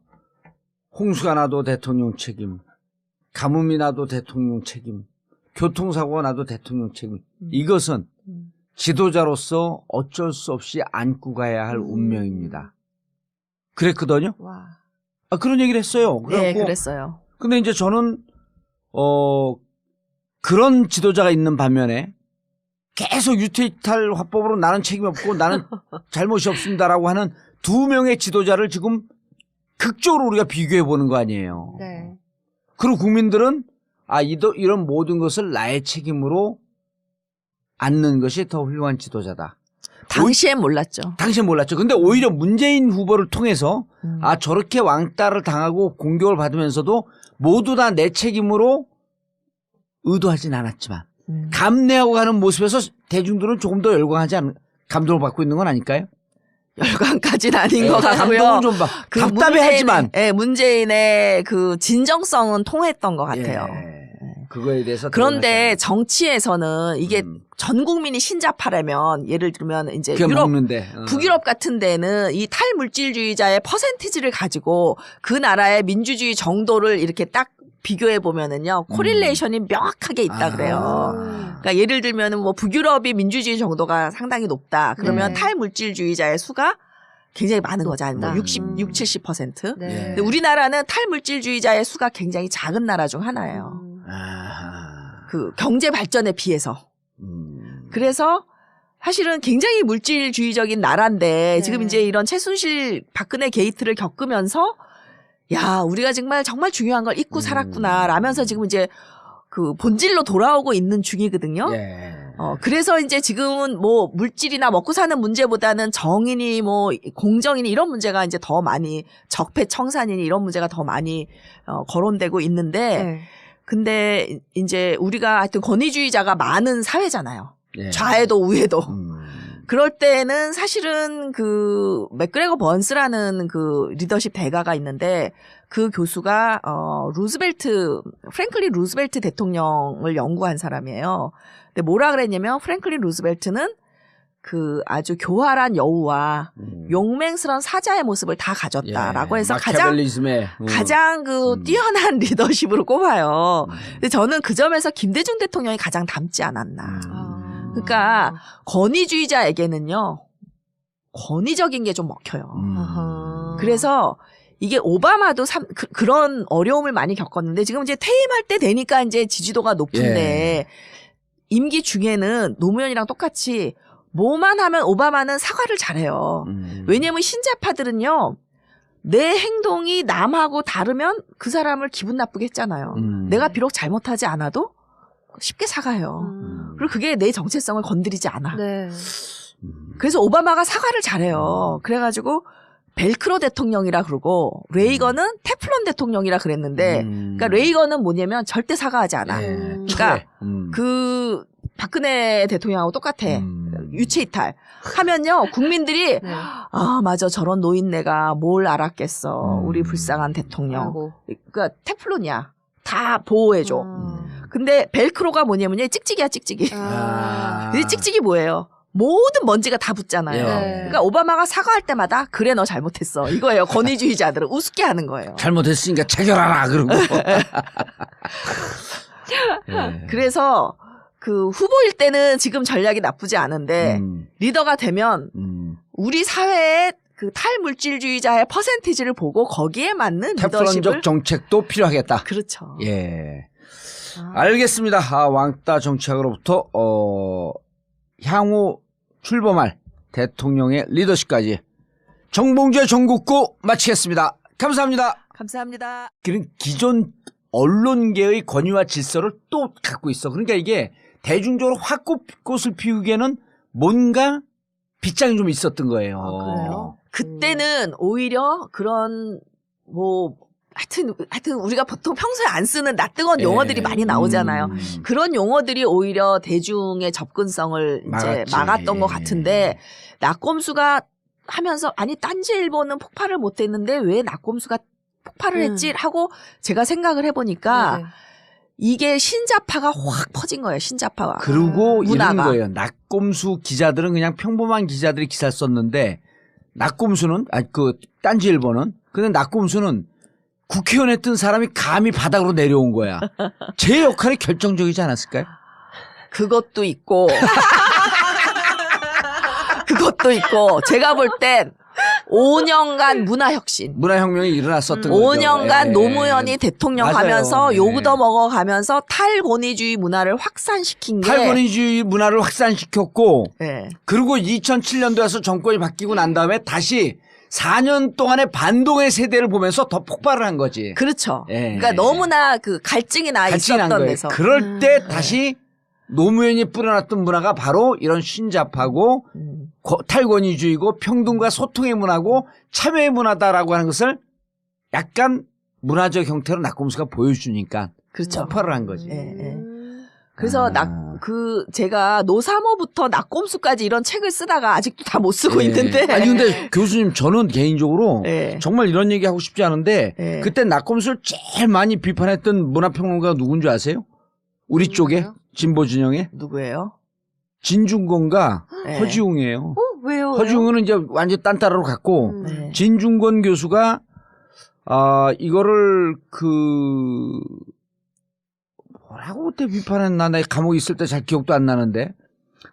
홍수가 나도 대통령 책임, 가뭄이 나도 대통령 책임, 교통사고가 나도 대통령 책임. 이것은 지도자로서 어쩔 수 없이 안고 가야 할 운명입니다. 그랬거든요. 와. 아, 그런 얘기를 했어요. 네, 그래갖고 그랬어요. 근데 이제 저는 그런 지도자가 있는 반면에 계속 유태이탈 화법으로 나는 책임 없고 나는 잘못이 없습니다라고 하는 두 명의 지도자를 지금 극적으로 우리가 비교해 보는 거 아니에요. 네. 그리고 국민들은 이런 모든 것을 나의 책임으로 안는 것이 더 훌륭한 지도자다. 당시엔 몰랐죠. 당시엔 몰랐죠. 근데 오히려 문재인 후보를 통해서 저렇게 왕따를 당하고 공격을 받으면서도 모두 다 내 책임으로 의도하진 않았지만 감내하고 가는 모습에서 대중들은 조금 더 감동을 받고 있는 건 아닐까요? 열광까지는 아닌 것 같고요. 감동은 좀 답답해하지만 문재인의 그 진정성은 통했던 것 같아요. 그거에 대해서 그런데 정치에서는 이게 전 국민이 신자파라면 예를 들면 이제 북유럽 같은 데는 이 탈물질주의자의 퍼센티지를 가지고 그 나라의 민주주의 정도를 이렇게 딱 비교해 보면은요 코릴레이션이 명확하게 있다 그래요. 그러니까 예를 들면은 뭐 북유럽이 민주주의 정도가 상당히 높다. 그러면 탈물질주의자의 수가 굉장히 많은 거죠. 뭐 70%. 네. 근데 우리나라는 탈물질주의자의 수가 굉장히 작은 나라 중 하나예요. 그 경제 발전에 비해서. 그래서 사실은 굉장히 물질주의적인 나라인데 지금 이제 이런 최순실 박근혜 게이트를 겪으면서 야, 우리가 정말 중요한 걸 잊고 살았구나 라면서 지금 이제 그 본질로 돌아오고 있는 중이거든요. 그래서 이제 지금은 뭐 물질이나 먹고 사는 문제보다는 정의니 뭐 공정이니 이런 문제가 이제 더 많이 적폐청산이니 이런 문제가 더 많이 거론되고 있는데 근데 이제 우리가 하여튼 권위주의자가 많은 사회잖아요. 좌에도 우에도. 그럴 때는 사실은 그 맥그레거 번스라는 그 리더십 대가가 있는데 그 교수가 프랭클린 루즈벨트 대통령을 연구한 사람이에요. 근데 뭐라 그랬냐면 프랭클린 루즈벨트는 그 아주 교활한 여우와 용맹스러운 사자의 모습을 다 가졌다라고 해서 가장 그 뛰어난 리더십으로 꼽아요. 근데 저는 그 점에서 김대중 대통령이 가장 닮지 않았나. 그러니까 권위주의자에게는요 권위적인 게 좀 먹혀요. 그래서 이게 오바마도 그런 어려움을 많이 겪었는데 지금 이제 퇴임할 때 되니까 이제 지지도가 높은데 임기 중에는 노무현이랑 똑같이 뭐만 하면 오바마는 사과를 잘해요. 왜냐하면 신자파들은요 내 행동이 남하고 다르면 그 사람을 기분 나쁘게 했잖아요. 내가 비록 잘못하지 않아도 쉽게 사과해요. 그리고 그게 내 정체성을 건드리지 않아. 네. 그래서 오바마가 사과를 잘해요. 그래가지고 벨크로 대통령이라 그러고 레이건은 테플론 대통령이라 그랬는데 그러니까 레이건은 뭐냐면 절대 사과하지 않아. 그러니까 그 박근혜 대통령하고 똑같아. 유체 이탈 하면요 국민들이 아 맞아 저런 노인네가 뭘 알았겠어. 우리 불쌍한 대통령. 그러니까 테플론이야. 다 보호해줘. 근데 벨크로가 뭐냐면요 찍찍이야 찍찍이. 근데 찍찍이 뭐예요? 모든 먼지가 다 붙잖아요. 예. 그러니까 오바마가 사과할 때마다 그래 너 잘못했어. 이거예요. 권위주의자들은 우습게 하는 거예요. 잘못했으니까 체결하라 그러고. 예. 그래서 그 후보일 때는 지금 전략이 나쁘지 않은데 음, 리더가 되면 우리 사회의 그 탈물질주의자의 퍼센티지를 보고 거기에 맞는 리더십을 테플론적 정책도 필요하겠다. 그렇죠. 예. 알겠습니다. 왕따 정책으로부터 향후 출범할 대통령의 리더십까지 정봉주의 전국구 마치겠습니다. 감사합니다. 감사합니다. 그런 기존 언론계의 권위와 질서를 또 갖고 있어. 그러니까 이게 대중적으로 확 꽃을 피우기에는 뭔가 빗장이 좀 있었던 거예요. 그래요? 그때는 오히려 그런 뭐 하여튼 우리가 보통 평소에 안 쓰는 낯뜨거운 용어들이 많이 나오잖아요. 그런 용어들이 오히려 대중의 접근성을 이제 막았지. 막았던 것 같은데 낙검수가 하면서 아니 딴지일보는 폭발을 못했는데 왜 낙검수가 폭발을 했지 하고 제가 생각을 해보니까 네네. 이게 신자파가 확 퍼진 거예요. 신자파가. 그리고 이런 문화가. 거예요. 낙곰수 기자들은 그냥 평범한 기자들이 기사를 썼는데 낙곰수는 딴지일보는 근데 낙곰수는 국회의원 했던 사람이 감히 바닥으로 내려온 거야. 제 역할이 결정적이지 않았을까요? 그것도 있고 그것도 있고 제가 볼 땐 5년간 문화혁신 문화혁명이 일어났었던 거죠. 5년간 예. 노무현이 대통령 맞아요. 하면서 예. 욕도 먹어가면서 탈권위주의 문화를 확산시킨 게 탈권위주의 문화를 확산시켰고 예. 그리고 2007년도에서 정권이 바뀌고 난 다음에 다시 4년 동안의 반동의 세대를 보면서 더 폭발을 한 거지. 그렇죠. 예. 그러니까 너무나 그 갈증이 나 같이 난 있었던 거예요. 데서 그럴 때 다시 노무현이 뿌려놨던 문화가 바로 이런 신잡하고 탈권위주의고 평등과 소통의 문화고 참여의 문화다라고 하는 것을 약간 문화적 형태로 낙곰수가 보여주니까 그렇죠. 폭발을 한 거지. 예, 예. 그래서 아. 제가 노사모부터 낙곰수까지 이런 책을 쓰다가 아직도 다 못 쓰고 예. 있는데. 아니 근데 교수님 저는 개인적으로 예. 정말 이런 얘기 하고 싶지 않은데 예. 그때 낙곰수를 제일 많이 비판했던 문화평론가가 누군지 아세요? 우리 쪽에 진보 진영에 누구예요? 진중권과 예. 허지웅이에요. 왜요? 허지웅은 이제 완전 딴따라로 갔고 네. 진중권 교수가 이거를 뭐라고 그때 비판했나 나 감옥에 있을 때 잘 기억도 안 나는데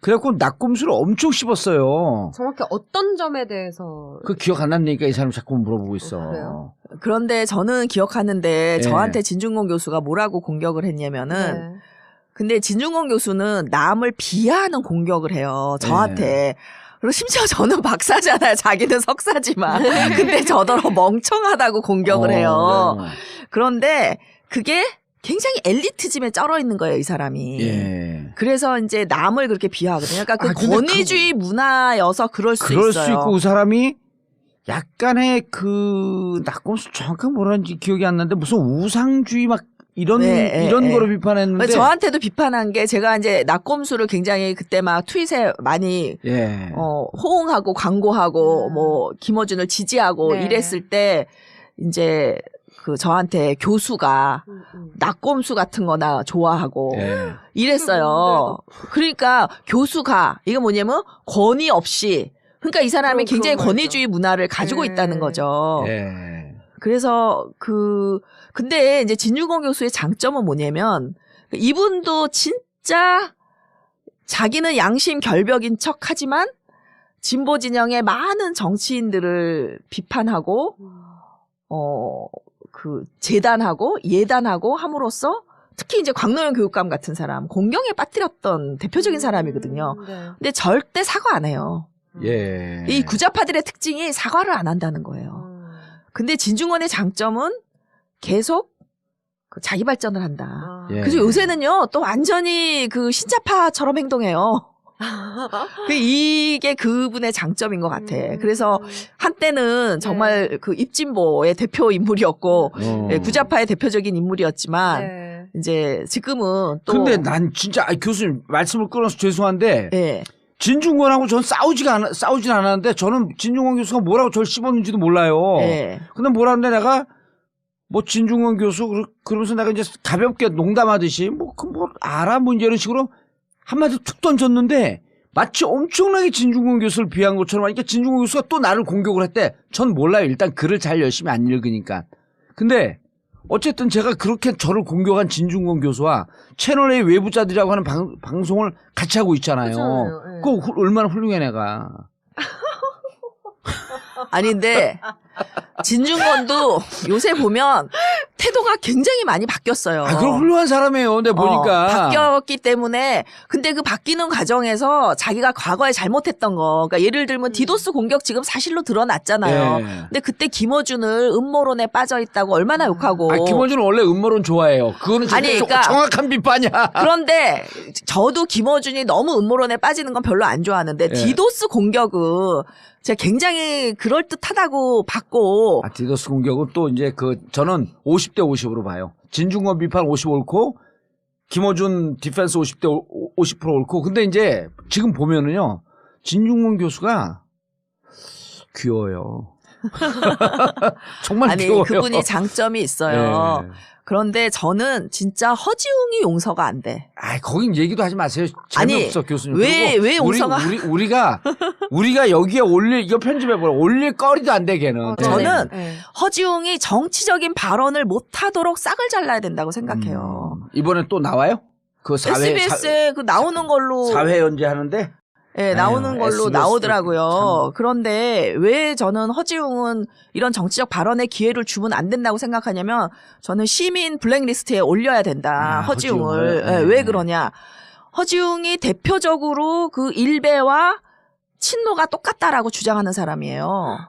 그래갖고 낙곰수를 엄청 씹었어요. 정확히 어떤 점에 대해서 그 기억 안 난다니까 이 사람이 자꾸 물어보고 있어. 그래요? 그런데 저는 기억하는데 예. 저한테 진중권 교수가 뭐라고 공격을 했냐면은 네. 근데 진중권 교수는 남을 비하하는 공격을 해요. 저한테. 그리고 심지어 저는 박사잖아요. 자기는 석사지만. 근데 저더러 멍청하다고 공격을 해요. 그런데 그게 굉장히 엘리트즘에 쩔어 있는 거예요, 이 사람이. 예. 그래서 이제 남을 그렇게 비하하거든요. 그러니까 그 근데 권위주의 문화여서 그럴 수 그럴 있어요. 수 있고 그 사람이 약간의 낙곰수 정확하게 뭐라는지 기억이 안 나는데 무슨 우상주의 막 이런 거로 비판했는데 저한테도 비판한 게 제가 이제 낙곰수를 굉장히 그때 막 트윗에 많이 예. 호응하고 광고하고 뭐 김어준을 지지하고 네. 이랬을 때 이제 그 저한테 교수가 낙곰수 같은 거나 좋아하고 예. 이랬어요. 그러니까 교수가 이게 뭐냐면 권위 없이 그러니까 이 사람이 그런 굉장히 거죠. 권위주의 문화를 가지고 네. 있다는 거죠. 예. 그래서 근데 이제 진중권 교수의 장점은 뭐냐면 이분도 진짜 자기는 양심 결벽인 척 하지만 진보 진영의 많은 정치인들을 비판하고 재단하고 예단하고 함으로써 특히 이제 광노현 교육감 같은 사람 공경에 빠뜨렸던 대표적인 사람이거든요. 네. 근데 절대 사과 안 해요. 예. 이 구자파들의 특징이 사과를 안 한다는 거예요. 근데 진중권의 장점은 계속 자기 발전을 한다. 예. 그래서 요새는요, 또 완전히 신자파처럼 행동해요. 이게 그분의 장점인 것 같아. 그래서 한때는 정말 입진보의 대표 인물이었고, 구자파의 대표적인 인물이었지만, 네. 이제 지금은 또. 근데 난 진짜 교수님 말씀을 끊어서 죄송한데 예. 진중권하고 전 싸우진 않았는데 저는 진중권 교수가 뭐라고 저를 씹었는지도 몰라요. 예. 근데 뭐라는데 내가 뭐 진중권 교수 그러면서 내가 이제 가볍게 농담하듯이 뭐 알아 뭐 이런 식으로 한마디 툭 던졌는데 마치 엄청나게 진중권 교수를 비한 것처럼 하니까 진중권 교수가 또 나를 공격을 했대. 전 몰라요. 일단 글을 잘 열심히 안 읽으니까. 근데 어쨌든 제가 그렇게 저를 공격한 진중권 교수와 채널A 외부자들이라고 하는 방송을 같이 하고 있잖아요. 그렇잖아요. 예. 그거 얼마나 훌륭해 내가. 아닌데 진중권도 요새 보면 태도가 굉장히 많이 바뀌었어요. 그럼 훌륭한 사람이에요. 내가 보니까. 바뀌었기 때문에 근데 그 바뀌는 과정에서 자기가 과거에 잘못했던 거, 그러니까 예를 들면 디도스 공격 지금 사실로 드러났잖아요. 예. 근데 그때 김어준을 음모론에 빠져 있다고 얼마나 욕하고. 김어준은 원래 음모론 좋아해요. 그거는 아니, 그러니까 정확한 비판이야. 그런데 저도 김어준이 너무 음모론에 빠지는 건 별로 안 좋아하는데 디도스 공격은 제가 굉장히 그럴듯하다고 봤고. 디도스 공격은 또 이제 저는 50대 50으로 봐요. 진중권 비판 50 옳고, 김어준 디펜스 50대 50% 옳고. 근데 이제 지금 보면은요, 진중권 교수가 귀여워요. 정말 아니, 귀여워요. 그분이 장점이 있어요. 네. 그런데 저는 진짜 허지웅이 용서가 안 돼. 거긴 얘기도 하지 마세요. 재미없어, 교수님. 왜 용서가? 우리가 여기에 이거 편집해버려. 올릴 거리도 안 돼, 걔는. 저는 허지웅이 정치적인 발언을 못하도록 싹을 잘라야 된다고 생각해요. 이번에 또 나와요? 그 SBS에 그 나오는 걸로. 사회 연재하는데? 네, 나오는 걸로 SBS 나오더라고요. 그런데 왜 저는 허지웅은 이런 정치적 발언의 기회를 주면 안 된다고 생각하냐면 저는 시민 블랙리스트에 올려야 된다. 허지웅을. 네, 왜 그러냐. 허지웅이 대표적으로 그 일베와 친노가 똑같다라고 주장하는 사람이에요.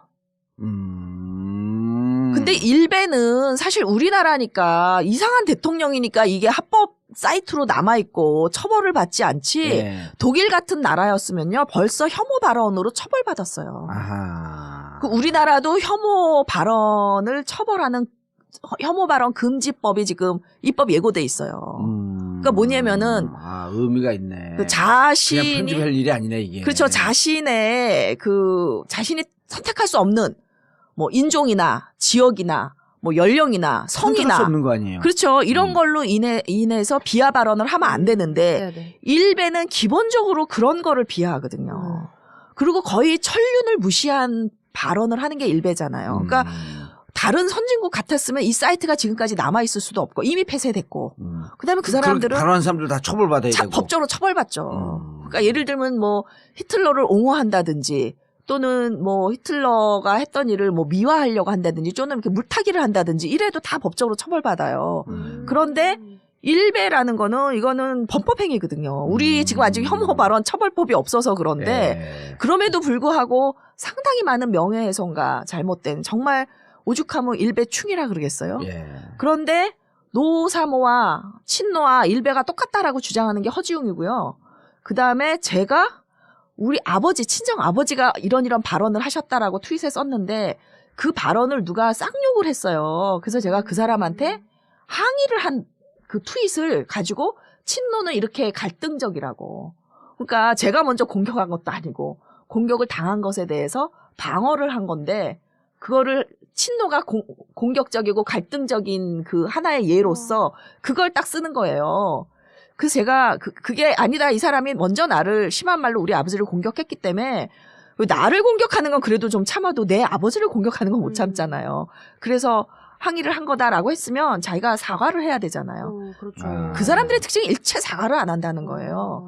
근데 일베는 사실 우리나라니까 이상한 대통령이니까 이게 합법 사이트로 남아있고 처벌을 받지 않지 독일 같은 나라였으면요 벌써 혐오 발언으로 처벌받았어요. 그 우리나라도 혐오 발언을 처벌하는 혐오 발언 금지법이 지금 입법 예고돼 있어요. 그러니까 뭐냐면은 의미가 있네. 그 자신이 그냥 편집할 일이 아니네 이게. 그렇죠. 자신이 선택할 수 없는 뭐 인종이나 지역이나 뭐 연령이나 성이나 선택할 수 없는 거 아니에요. 그렇죠. 이런 걸로 인해서 비하 발언을 하면 안 되는데 일베는 기본적으로 그런 거를 비하하거든요. 그리고 거의 천륜을 무시한 발언을 하는 게 일베잖아요. 그러니까 다른 선진국 같았으면 이 사이트가 지금까지 남아있을 수도 없고 이미 폐쇄됐고 그다음에 그 사람들은 발언한 사람들 다 처벌받아야 되고 법적으로 처벌받죠. 그러니까 예를 들면 뭐 히틀러를 옹호한다든지 또는 뭐 히틀러가 했던 일을 뭐 미화하려고 한다든지 또는 이렇게 물타기를 한다든지 이래도 다 법적으로 처벌받아요. 그런데 일베라는 거는 이거는 범법행위거든요. 우리 지금 아직 혐오 발언 처벌법이 없어서 그런데 그럼에도 불구하고 상당히 많은 명예훼손과 잘못된 정말 오죽하면 일베충이라 그러겠어요. 그런데 노사모와 친노와 일베가 똑같다라고 주장하는 게 허지웅이고요. 그다음에 제가 우리 아버지, 친정 아버지가 이런 발언을 하셨다라고 트윗에 썼는데 그 발언을 누가 쌍욕을 했어요. 그래서 제가 그 사람한테 항의를 한 그 트윗을 가지고 친노는 이렇게 갈등적이라고. 그러니까 제가 먼저 공격한 것도 아니고 공격을 당한 것에 대해서 방어를 한 건데 그거를 친노가 공격적이고 갈등적인 그 하나의 예로서 그걸 딱 쓰는 거예요. 그래서 제가 그게 아니다. 이 사람이 먼저 나를 심한 말로 우리 아버지를 공격했기 때문에 나를 공격하는 건 그래도 좀 참아도 내 아버지를 공격하는 건 못 참잖아요. 그래서 항의를 한 거다라고 했으면 자기가 사과를 해야 되잖아요. 그렇죠. 그 사람들의 특징이 일체 사과를 안 한다는 거예요.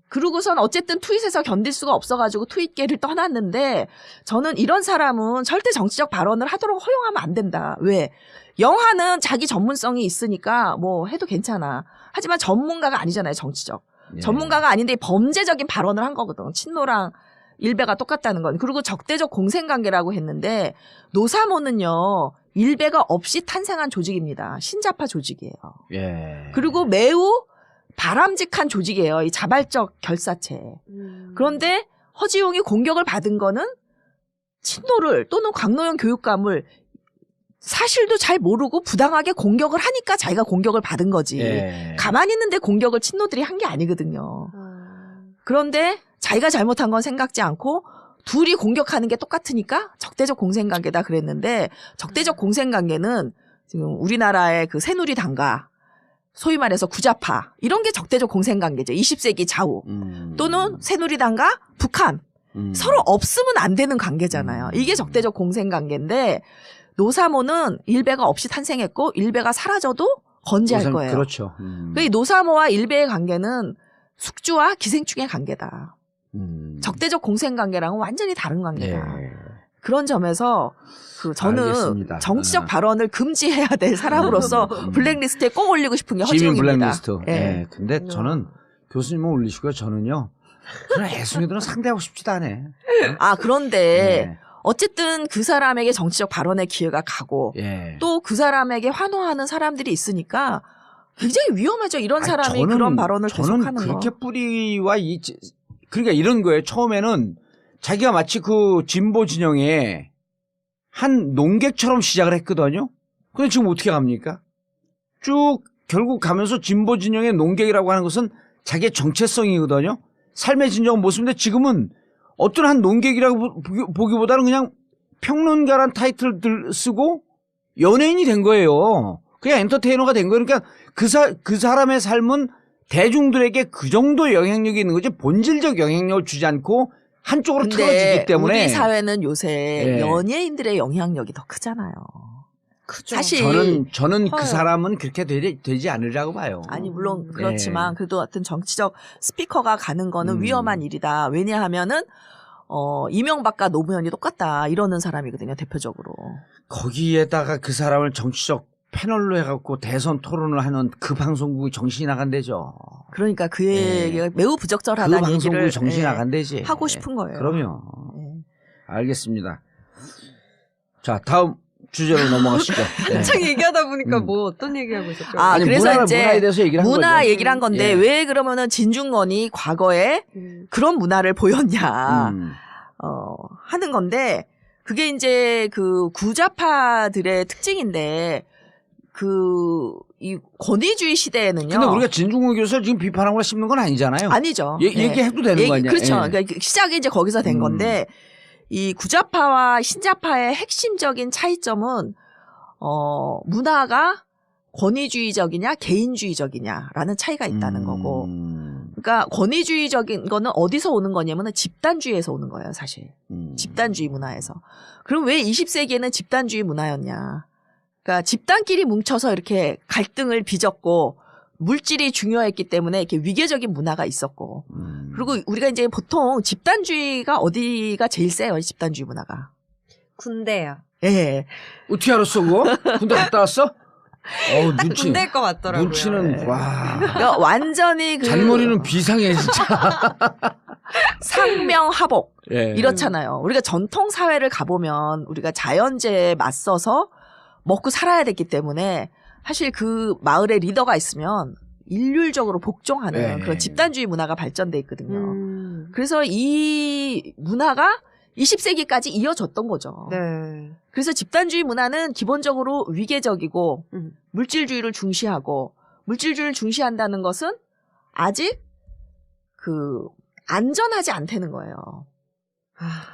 그러고선 어쨌든 트윗에서 견딜 수가 없어가지고 트윗계를 떠났는데 저는 이런 사람은 절대 정치적 발언을 하도록 허용하면 안 된다. 왜? 영화는 자기 전문성이 있으니까 뭐 해도 괜찮아. 하지만 전문가가 아니잖아요, 정치적. 전문가가 아닌데 범죄적인 발언을 한 거거든. 친노랑 일베가 똑같다는 건. 그리고 적대적 공생관계라고 했는데 노사모는요. 일베가 없이 탄생한 조직입니다. 신자파 조직이에요. 그리고 매우 바람직한 조직이에요. 이 자발적 결사체. 그런데 허지웅이 공격을 받은 거는 친노를 또는 광노현 교육감을 사실도 잘 모르고 부당하게 공격을 하니까 자기가 공격을 받은 거지. 가만히 있는데 공격을 친노들이 한 게 아니거든요. 그런데 자기가 잘못한 건 생각지 않고 둘이 공격하는 게 똑같으니까 적대적 공생관계다 그랬는데 적대적 공생관계는 지금 우리나라의 그 새누리당과 소위 말해서 구자파 이런 게 적대적 공생관계죠. 20세기 좌우 또는 새누리당과 북한 서로 없으면 안 되는 관계잖아요. 이게 적대적 공생관계인데 노사모는 일베가 없이 탄생했고 일베가 사라져도 건재할 거예요. 그렇죠. 이 노사모와 일베의 관계는 숙주와 기생충의 관계다. 적대적 공생관계랑은 완전히 다른 관계다. 네. 그런 점에서 저는 알겠습니다. 정치적 발언을 금지해야 될 사람으로서 블랙리스트에 꼭 올리고 싶은 게 지민 허지웅입니다. 블랙리스트. 네. 근데 저는 교수님은 올리시고요. 저는요. 그런 애송이들은 상대하고 싶지도 않아요. 그런데 네. 어쨌든 그 사람에게 정치적 발언의 기회가 가고 예. 또 그 사람에게 환호하는 사람들이 있으니까 굉장히 위험하죠. 이런 사람이 저는, 그런 발언을 저는 계속하는 거. 그렇게 뿌리와 그러니까 이런 거예요. 처음에는 자기가 마치 그 진보 진영에 한 농객처럼 시작을 했거든요. 근데 지금 어떻게 갑니까? 쭉 결국 가면서 진보 진영의 농객이라고 하는 것은 자기의 정체성이거든요. 삶의 진정한 모습인데 지금은 어떤 한 논객이라고 보기보다는 그냥 평론가란 타이틀을 쓰고 연예인이 된 거예요. 그냥 엔터테이너가 된 거예요. 그러니까 그 사람의 삶은 대중들에게 그 정도 영향력이 있는 거지 본질적 영향력을 주지 않고 한쪽으로 틀어지기 때문에 우리 사회는 요새 네. 연예인들의 영향력이 더 크잖아요. 그죠. 사실 저는 그 사람은 그렇게 되지 않으리라고 봐요. 아니 물론 그렇지만 그래도 어떤 정치적 스피커가 가는 거는 위험한 일이다. 왜냐하면은 이명박과 노무현이 똑같다 이러는 사람이거든요. 대표적으로. 거기에다가 그 사람을 정치적 패널로 해갖고 대선 토론을 하는 그 방송국이 정신이 나간대죠. 그러니까 그 얘기가 매우 그 부적절하다는 방송국이 얘기를 정신이 나간대지. 하고 싶은 거예요. 그럼요. 네. 알겠습니다. 자, 다음 주제로 넘어가시죠. 네. 한창 얘기하다 보니까 뭐 어떤 얘기하고 있었죠? 아니, 그래서 이제 문화에 대해서 얘기를 한 문화 거죠. 얘기를 한 건데 예. 왜 그러면은 진중권이 과거에 그런 문화를 보였냐 하는 건데 그게 이제 그 구좌파들의 특징인데 이 권위주의 시대에는요. 근데 우리가 진중권 교수를 지금 비판하거나 씹는 건 아니잖아요. 아니죠. 얘기해도 되는 거 아니야? 그렇죠. 예. 그러니까 시작이 이제 거기서 된 건데 이 구좌파와 신좌파의 핵심적인 차이점은 문화가 권위주의적이냐 개인주의적이냐라는 차이가 있다는 거고. 그러니까 권위주의적인 거는 어디서 오는 거냐면은 집단주의에서 오는 거예요, 사실. 집단주의 문화에서. 그럼 왜 20세기에는 집단주의 문화였냐? 그러니까 집단끼리 뭉쳐서 이렇게 갈등을 빚었고 물질이 중요했기 때문에 이렇게 위계적인 문화가 있었고. 그리고 우리가 이제 보통 집단주의가 어디가 제일 세요, 집단주의 문화가. 군대야. 예. 어떻게 알았어, 그거? 군대 갔다 왔어? 눈치. 군대일 것 같더라고요. 눈치는, 와. 그러니까 완전히 잔머리는 비상해, 진짜. 상명하복. 예. 이렇잖아요. 우리가 전통 사회를 가보면 우리가 자연재해에 맞서서 먹고 살아야 됐기 때문에 사실 그 마을에 리더가 있으면 일률적으로 복종하는 네. 그런 집단주의 문화가 발전돼 있거든요. 그래서 이 문화가 20세기까지 이어졌던 거죠. 네. 그래서 집단주의 문화는 기본적으로 위계적이고 물질주의를 중시하고 물질주의를 중시한다는 것은 아직 안전하지 않다는 거예요.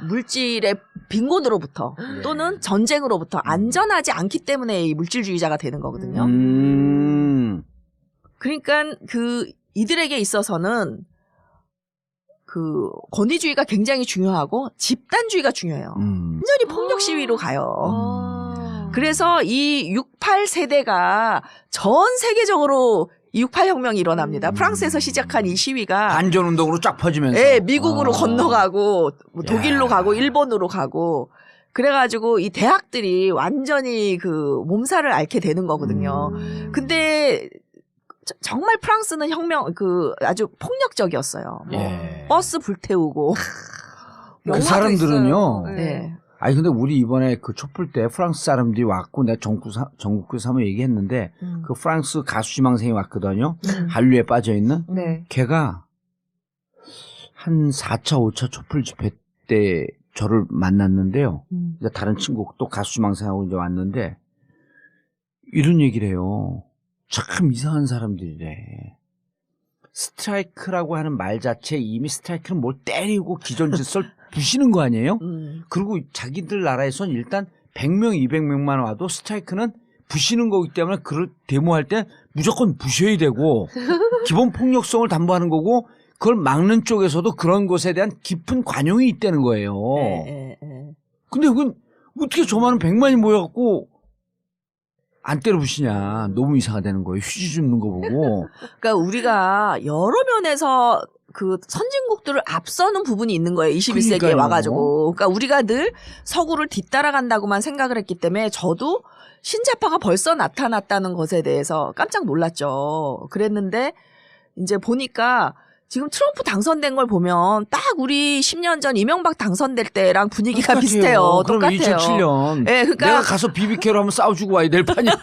물질의 빈곤으로부터 또는 전쟁으로부터 안전하지 않기 때문에 이 물질주의자가 되는 거거든요. 그러니까 이들에게 있어서는 권위주의가 굉장히 중요하고 집단주의가 중요해요. 완전히 폭력 시위로 가요. 그래서 이 68 세대가 전 세계적으로 68 혁명이 일어납니다. 프랑스에서 시작한 이 시위가 반전운동으로 쫙 퍼지면서. 예, 미국으로 건너가고 뭐 독일로 가고 일본으로 가고 그래가지고 이 대학들이 완전히 몸살을 앓게 되는 거거든요. 근데 정말 프랑스는 아주 폭력적이었어요. 예. 버스 불태우고. 그 사람들은요. 네. 아니 근데 우리 이번에 촛불 때 프랑스 사람들이 왔고 내가 전국구에서 한번 얘기했는데 그 프랑스 가수 지망생이 왔거든요. 한류에 빠져있는. 네. 걔가 한 4차 5차 촛불 집회 때 저를 만났는데요. 이제 다른 친구 또 가수 지망생하고 이제 왔는데 이런 얘기를 해요. 참 이상한 사람들이래. 스트라이크라고 하는 말 자체 이미 스트라이크는 뭘 때리고 기존 질서를 부시는 거 아니에요? 그리고 자기들 나라에선 일단 100명, 200명만 와도 스트라이크는 부시는 거기 때문에 그걸 데모할 때 무조건 부셔야 되고 기본 폭력성을 담보하는 거고 그걸 막는 쪽에서도 그런 것에 대한 깊은 관용이 있다는 거예요. 근데 그건 어떻게 저 많은 100만이 모여갖고 안 때려 부시냐. 너무 이상하다는 거예요. 휴지 줍는 거 보고. 그러니까 우리가 여러 면에서 그 선진국들을 앞서는 부분이 있는 거예요. 21세기에 그러니까요. 와가지고. 그러니까 우리가 늘 서구를 뒤따라간다고만 생각을 했기 때문에 저도 신자파가 벌써 나타났다는 것에 대해서 깜짝 놀랐죠. 그랬는데 이제 보니까 지금 트럼프 당선된 걸 보면 딱 우리 10년 전 이명박 당선될 때랑 분위기가 똑같아요. 비슷해요. 그럼 똑같아요. 2007년 네, 그러니까 내가 가서 BBQ로 한번 싸워주고 와야 될 판이야.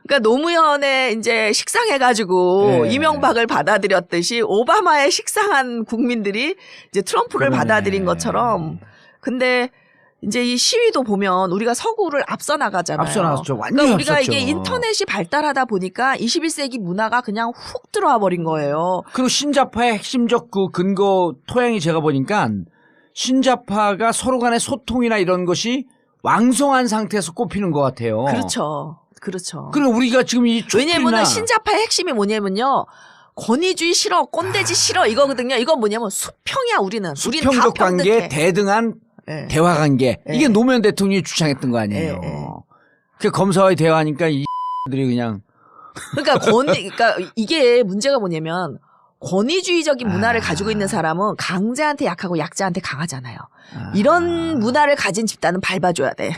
그러니까 노무현의 이제 식상해가지고 네. 이명박을 받아들였듯이 오바마의 식상한 국민들이 이제 트럼프를 그러네. 받아들인 것처럼. 근데 이제 이 시위도 보면 우리가 서구를 앞서 나가잖아요. 앞서 나갔죠. 완전히 그러니까 우리가 앞섰죠. 이게 인터넷이 발달하다 보니까 21세기 문화가 그냥 훅 들어와 버린 거예요. 그리고 신자파의 핵심적 그 근거 토양이 제가 보니까 신자파가 서로 간의 소통이나 이런 것이 왕성한 상태에서 꼽히는 것 같아요. 그렇죠. 그렇죠. 그리고 우리가 지금 이 왜냐면은 촛불이나 신자파의 핵심이 뭐냐면요. 권위주의 싫어, 꼰대지 싫어 이거거든요. 이건 뭐냐면 수평이야 우리는. 우린 다 수평적 관계, 평등해. 대등한 네. 대화 관계. 네. 이게 노무현 대통령이 주창했던 거 아니에요. 네. 그 검사와의 대화니까 이 들이 그냥 그러니까 그러니까 이게 문제가 뭐냐면 권위주의적인 문화를 가지고 있는 사람은 강자한테 약하고 약자한테 강하잖아요. 이런 문화를 가진 집단은 밟아줘야 돼.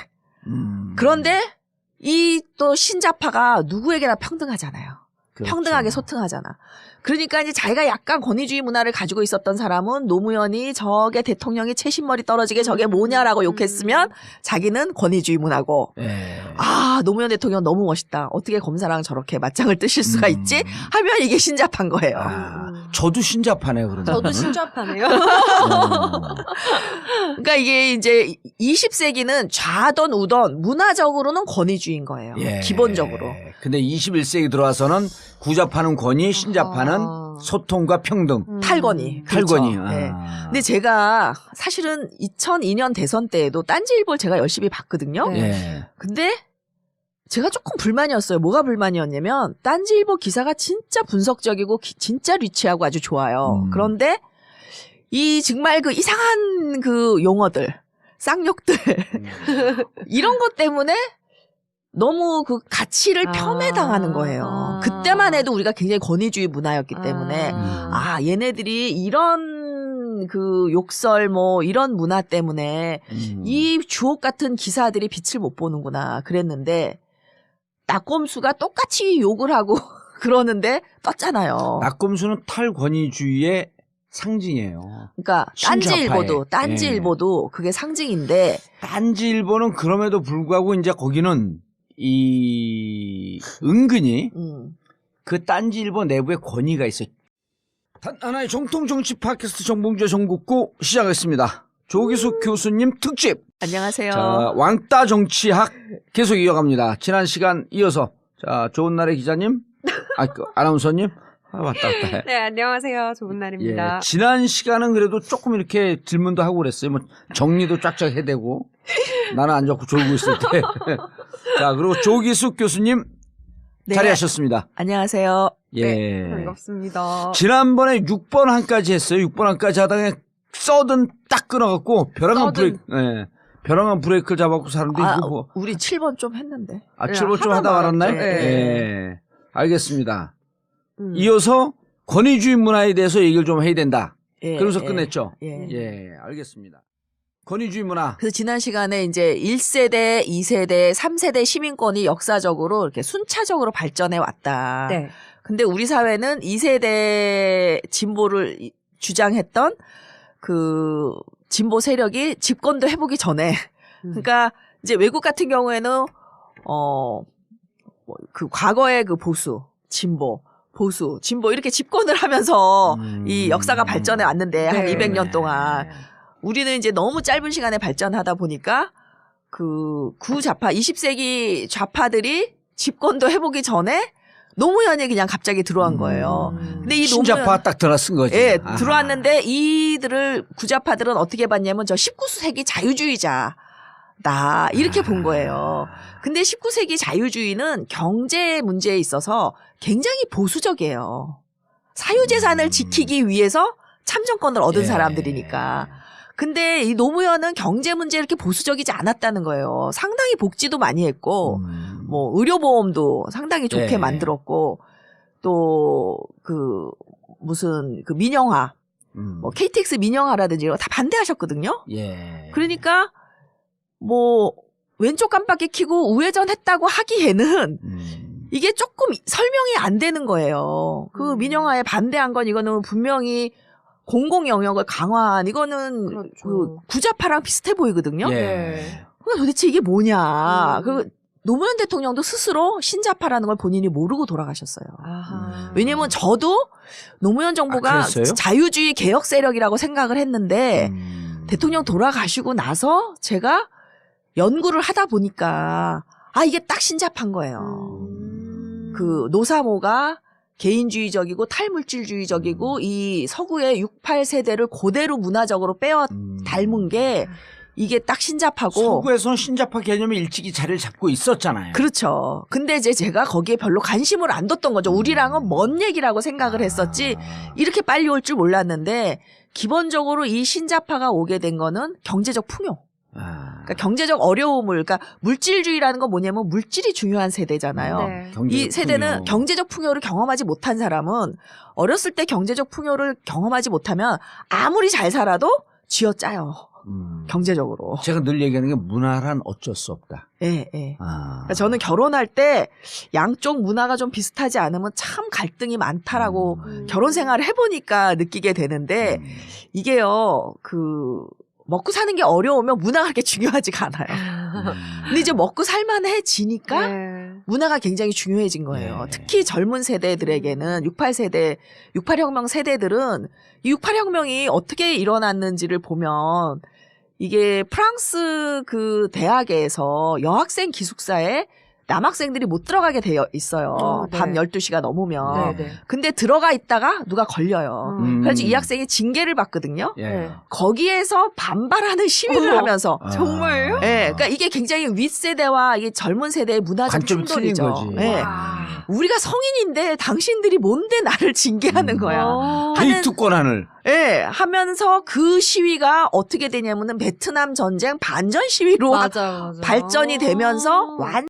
그런데 이 또 신자파가 누구에게나 평등하잖아요. 그렇죠. 평등하게 소통하잖아. 그러니까 이제 자기가 약간 권위주의 문화를 가지고 있었던 사람은 노무현이 저게 대통령이 채신머리 떨어지게 저게 뭐냐라고 욕했으면 자기는 권위주의 문화고 예. 아 노무현 대통령 너무 멋있다. 어떻게 검사랑 저렇게 맞짱을 뜨실 수가 있지? 하면 이게 신자파인 거예요. 저도 신자파네요. 그런데 저도 신좌파네요. 그러니까 이게 이제 20세기는 좌던 우던 문화적으로는 권위주의인 거예요. 예. 기본적으로. 근데 21세기 들어와서는 구자파는 권위, 신자파는 소통과 평등. 탈권위. 탈권위. 그렇죠. 네. 근데 제가 사실은 2002년 대선 때에도 딴지일보를 제가 열심히 봤거든요. 네. 예. 근데 제가 조금 불만이었어요. 뭐가 불만이었냐면 딴지일보 기사가 진짜 분석적이고 진짜 리치하고 아주 좋아요. 그런데 이 정말 그 이상한 그 용어들, 쌍욕들 이런 것 때문에 너무 그 가치를 폄훼당하는 거예요. 그때만 해도 우리가 굉장히 권위주의 문화였기 때문에 얘네들이 이런 그 욕설 뭐 이런 문화 때문에 이 주옥 같은 기사들이 빛을 못 보는구나 그랬는데 낙검수가 똑같이 욕을 하고 그러는데 떴잖아요. 낙검수는 탈권위주의의 상징이에요. 그러니까 신좌파의. 딴지일보도 그게 상징인데 딴지일보는 그럼에도 불구하고 이제 거기는 이 은근히 그 딴지일보 내부에 권위가 있어요. 단 하나의 정통 정치 팟캐스트 정봉재 정국구 시작하겠습니다. 조기숙 교수님 특집. 안녕하세요. 자, 왕따 정치학 계속 이어갑니다. 지난 시간 이어서 자, 좋은 날의 기자님, 아나운서님, 왔다. 네, 안녕하세요. 좋은 날입니다. 예, 지난 시간은 그래도 조금 이렇게 질문도 하고 그랬어요. 뭐 정리도 쫙쫙 해대고 나는 안 좋고 졸고 있을 때. 자, 그리고 조기숙 교수님 네. 자리하셨습니다. 안녕하세요. 예. 네, 반갑습니다. 지난번에 6번 한까지 했어요. 6번 한까지 하다가 서든 딱 끊어갖고 벼랑한 브레이크, 예. 벼랑한 브레이크를 잡았고 사람들이 이거 뭐. 우리 7번 좀 했는데. 7번 좀 하다 말았나요? 말았죠. 예. 알겠습니다. 이어서 권위주의 문화에 대해서 얘기를 좀 해야 된다. 그러면서 끝냈죠. 예, 알겠습니다. 권위주의 문화. 그래서 지난 시간에 이제 1세대, 2세대, 3세대 시민권이 역사적으로 이렇게 순차적으로 발전해 왔다. 네. 근데 우리 사회는 2세대 진보를 주장했던 그 진보 세력이 집권도 해보기 전에 그러니까 이제 외국 같은 경우에는 그 과거의 그 보수, 진보 이렇게 집권을 하면서 이 역사가 발전해 왔는데 한 200년 동안 우리는 이제 너무 짧은 시간에 발전하다 보니까 그 구좌파 20세기 좌파들이 집권도 해보기 전에 노무현이 그냥 갑자기 들어온 거예요. 근데 이 신자파 딱 들어쓴 거지. 예, 들어왔는데 이들을 구좌파들은 어떻게 봤냐면 저 19세기 자유주의자. 이렇게 본 거예요. 근데 19세기 자유주의는 경제 문제에 있어서 굉장히 보수적이에요. 사유재산을 지키기 위해서 참정권을 얻은 사람들이니까. 근데 이 노무현은 경제 문제에 이렇게 보수적이지 않았다는 거예요. 상당히 복지도 많이 했고, 뭐 의료보험도 상당히 좋게 만들었고, 또 무슨 민영화, 뭐 KTX 민영화라든지 이런 거 다 반대하셨거든요. 그러니까 뭐 왼쪽 깜빡이 켜고 우회전 했다고 하기에는 이게 조금 설명이 안 되는 거예요. 그 민영화에 반대한 건 이거는 분명히 공공 영역을 강화한 이거는 그렇죠. 그 구좌파랑 비슷해 보이거든요. 예. 그러니까 도대체 이게 뭐냐. 그 노무현 대통령도 스스로 신자파라는 걸 본인이 모르고 돌아가셨어요. 아하. 왜냐면 저도 노무현 정부가 그랬어요? 자유주의 개혁 세력이라고 생각을 했는데 대통령 돌아가시고 나서 제가 연구를 하다 보니까 이게 딱 신잡한 거예요. 그 노사모가 개인주의적이고 탈물질주의적이고 이 서구의 68 세대를 그대로 문화적으로 빼어 닮은 게 이게 딱 신잡하고. 서구에서는 신자파 개념이 일찍이 자리를 잡고 있었잖아요. 그렇죠. 근데 이제 제가 거기에 별로 관심을 안 뒀던 거죠. 우리랑은 먼 얘기라고 생각을 했었지 이렇게 빨리 올 줄 몰랐는데 기본적으로 이 신자파가 오게 된 거는 경제적 풍요. 그러니까 경제적 어려움을, 그러니까 물질주의라는 건 뭐냐면 물질이 중요한 세대잖아요. 네. 이 세대는 경제적 풍요를 경험하지 못한 사람은 어렸을 때 경제적 풍요를 경험하지 못하면 아무리 잘 살아도 쥐어짜요. 경제적으로. 제가 늘 얘기하는 게 문화란 어쩔 수 없다. 예. 그러니까 저는 결혼할 때 양쪽 문화가 좀 비슷하지 않으면 참 갈등이 많다라고 결혼 생활을 해보니까 느끼게 되는데 이게요, 먹고 사는 게 어려우면 문화가 그렇게 중요하지가 않아요. 근데 이제 먹고 살만해지니까 문화가 굉장히 중요해진 거예요. 특히 젊은 세대들에게는 68세대, 68혁명 세대들은 이 68혁명이 어떻게 일어났는지를 보면 이게 프랑스 그 대학에서 여학생 기숙사에 남학생들이 못 들어가게 되어 있어요. 네. 밤 12시가 넘으면. 네. 근데 들어가 있다가 누가 걸려요. 그래서 이 학생이 징계를 받거든요. 거기에서 반발하는 시위를 하면서. 정말요? 네, 그러니까 이게 굉장히 윗세대와 이 젊은 세대의 문화적 관점이 틀린 충돌이죠. 거지. 네. 우리가 성인인데 당신들이 뭔데 나를 징계하는 거야. 데이트 권한을. 예, 하면서 그 시위가 어떻게 되냐면은 베트남 전쟁 반전 시위로 맞아. 발전이 되면서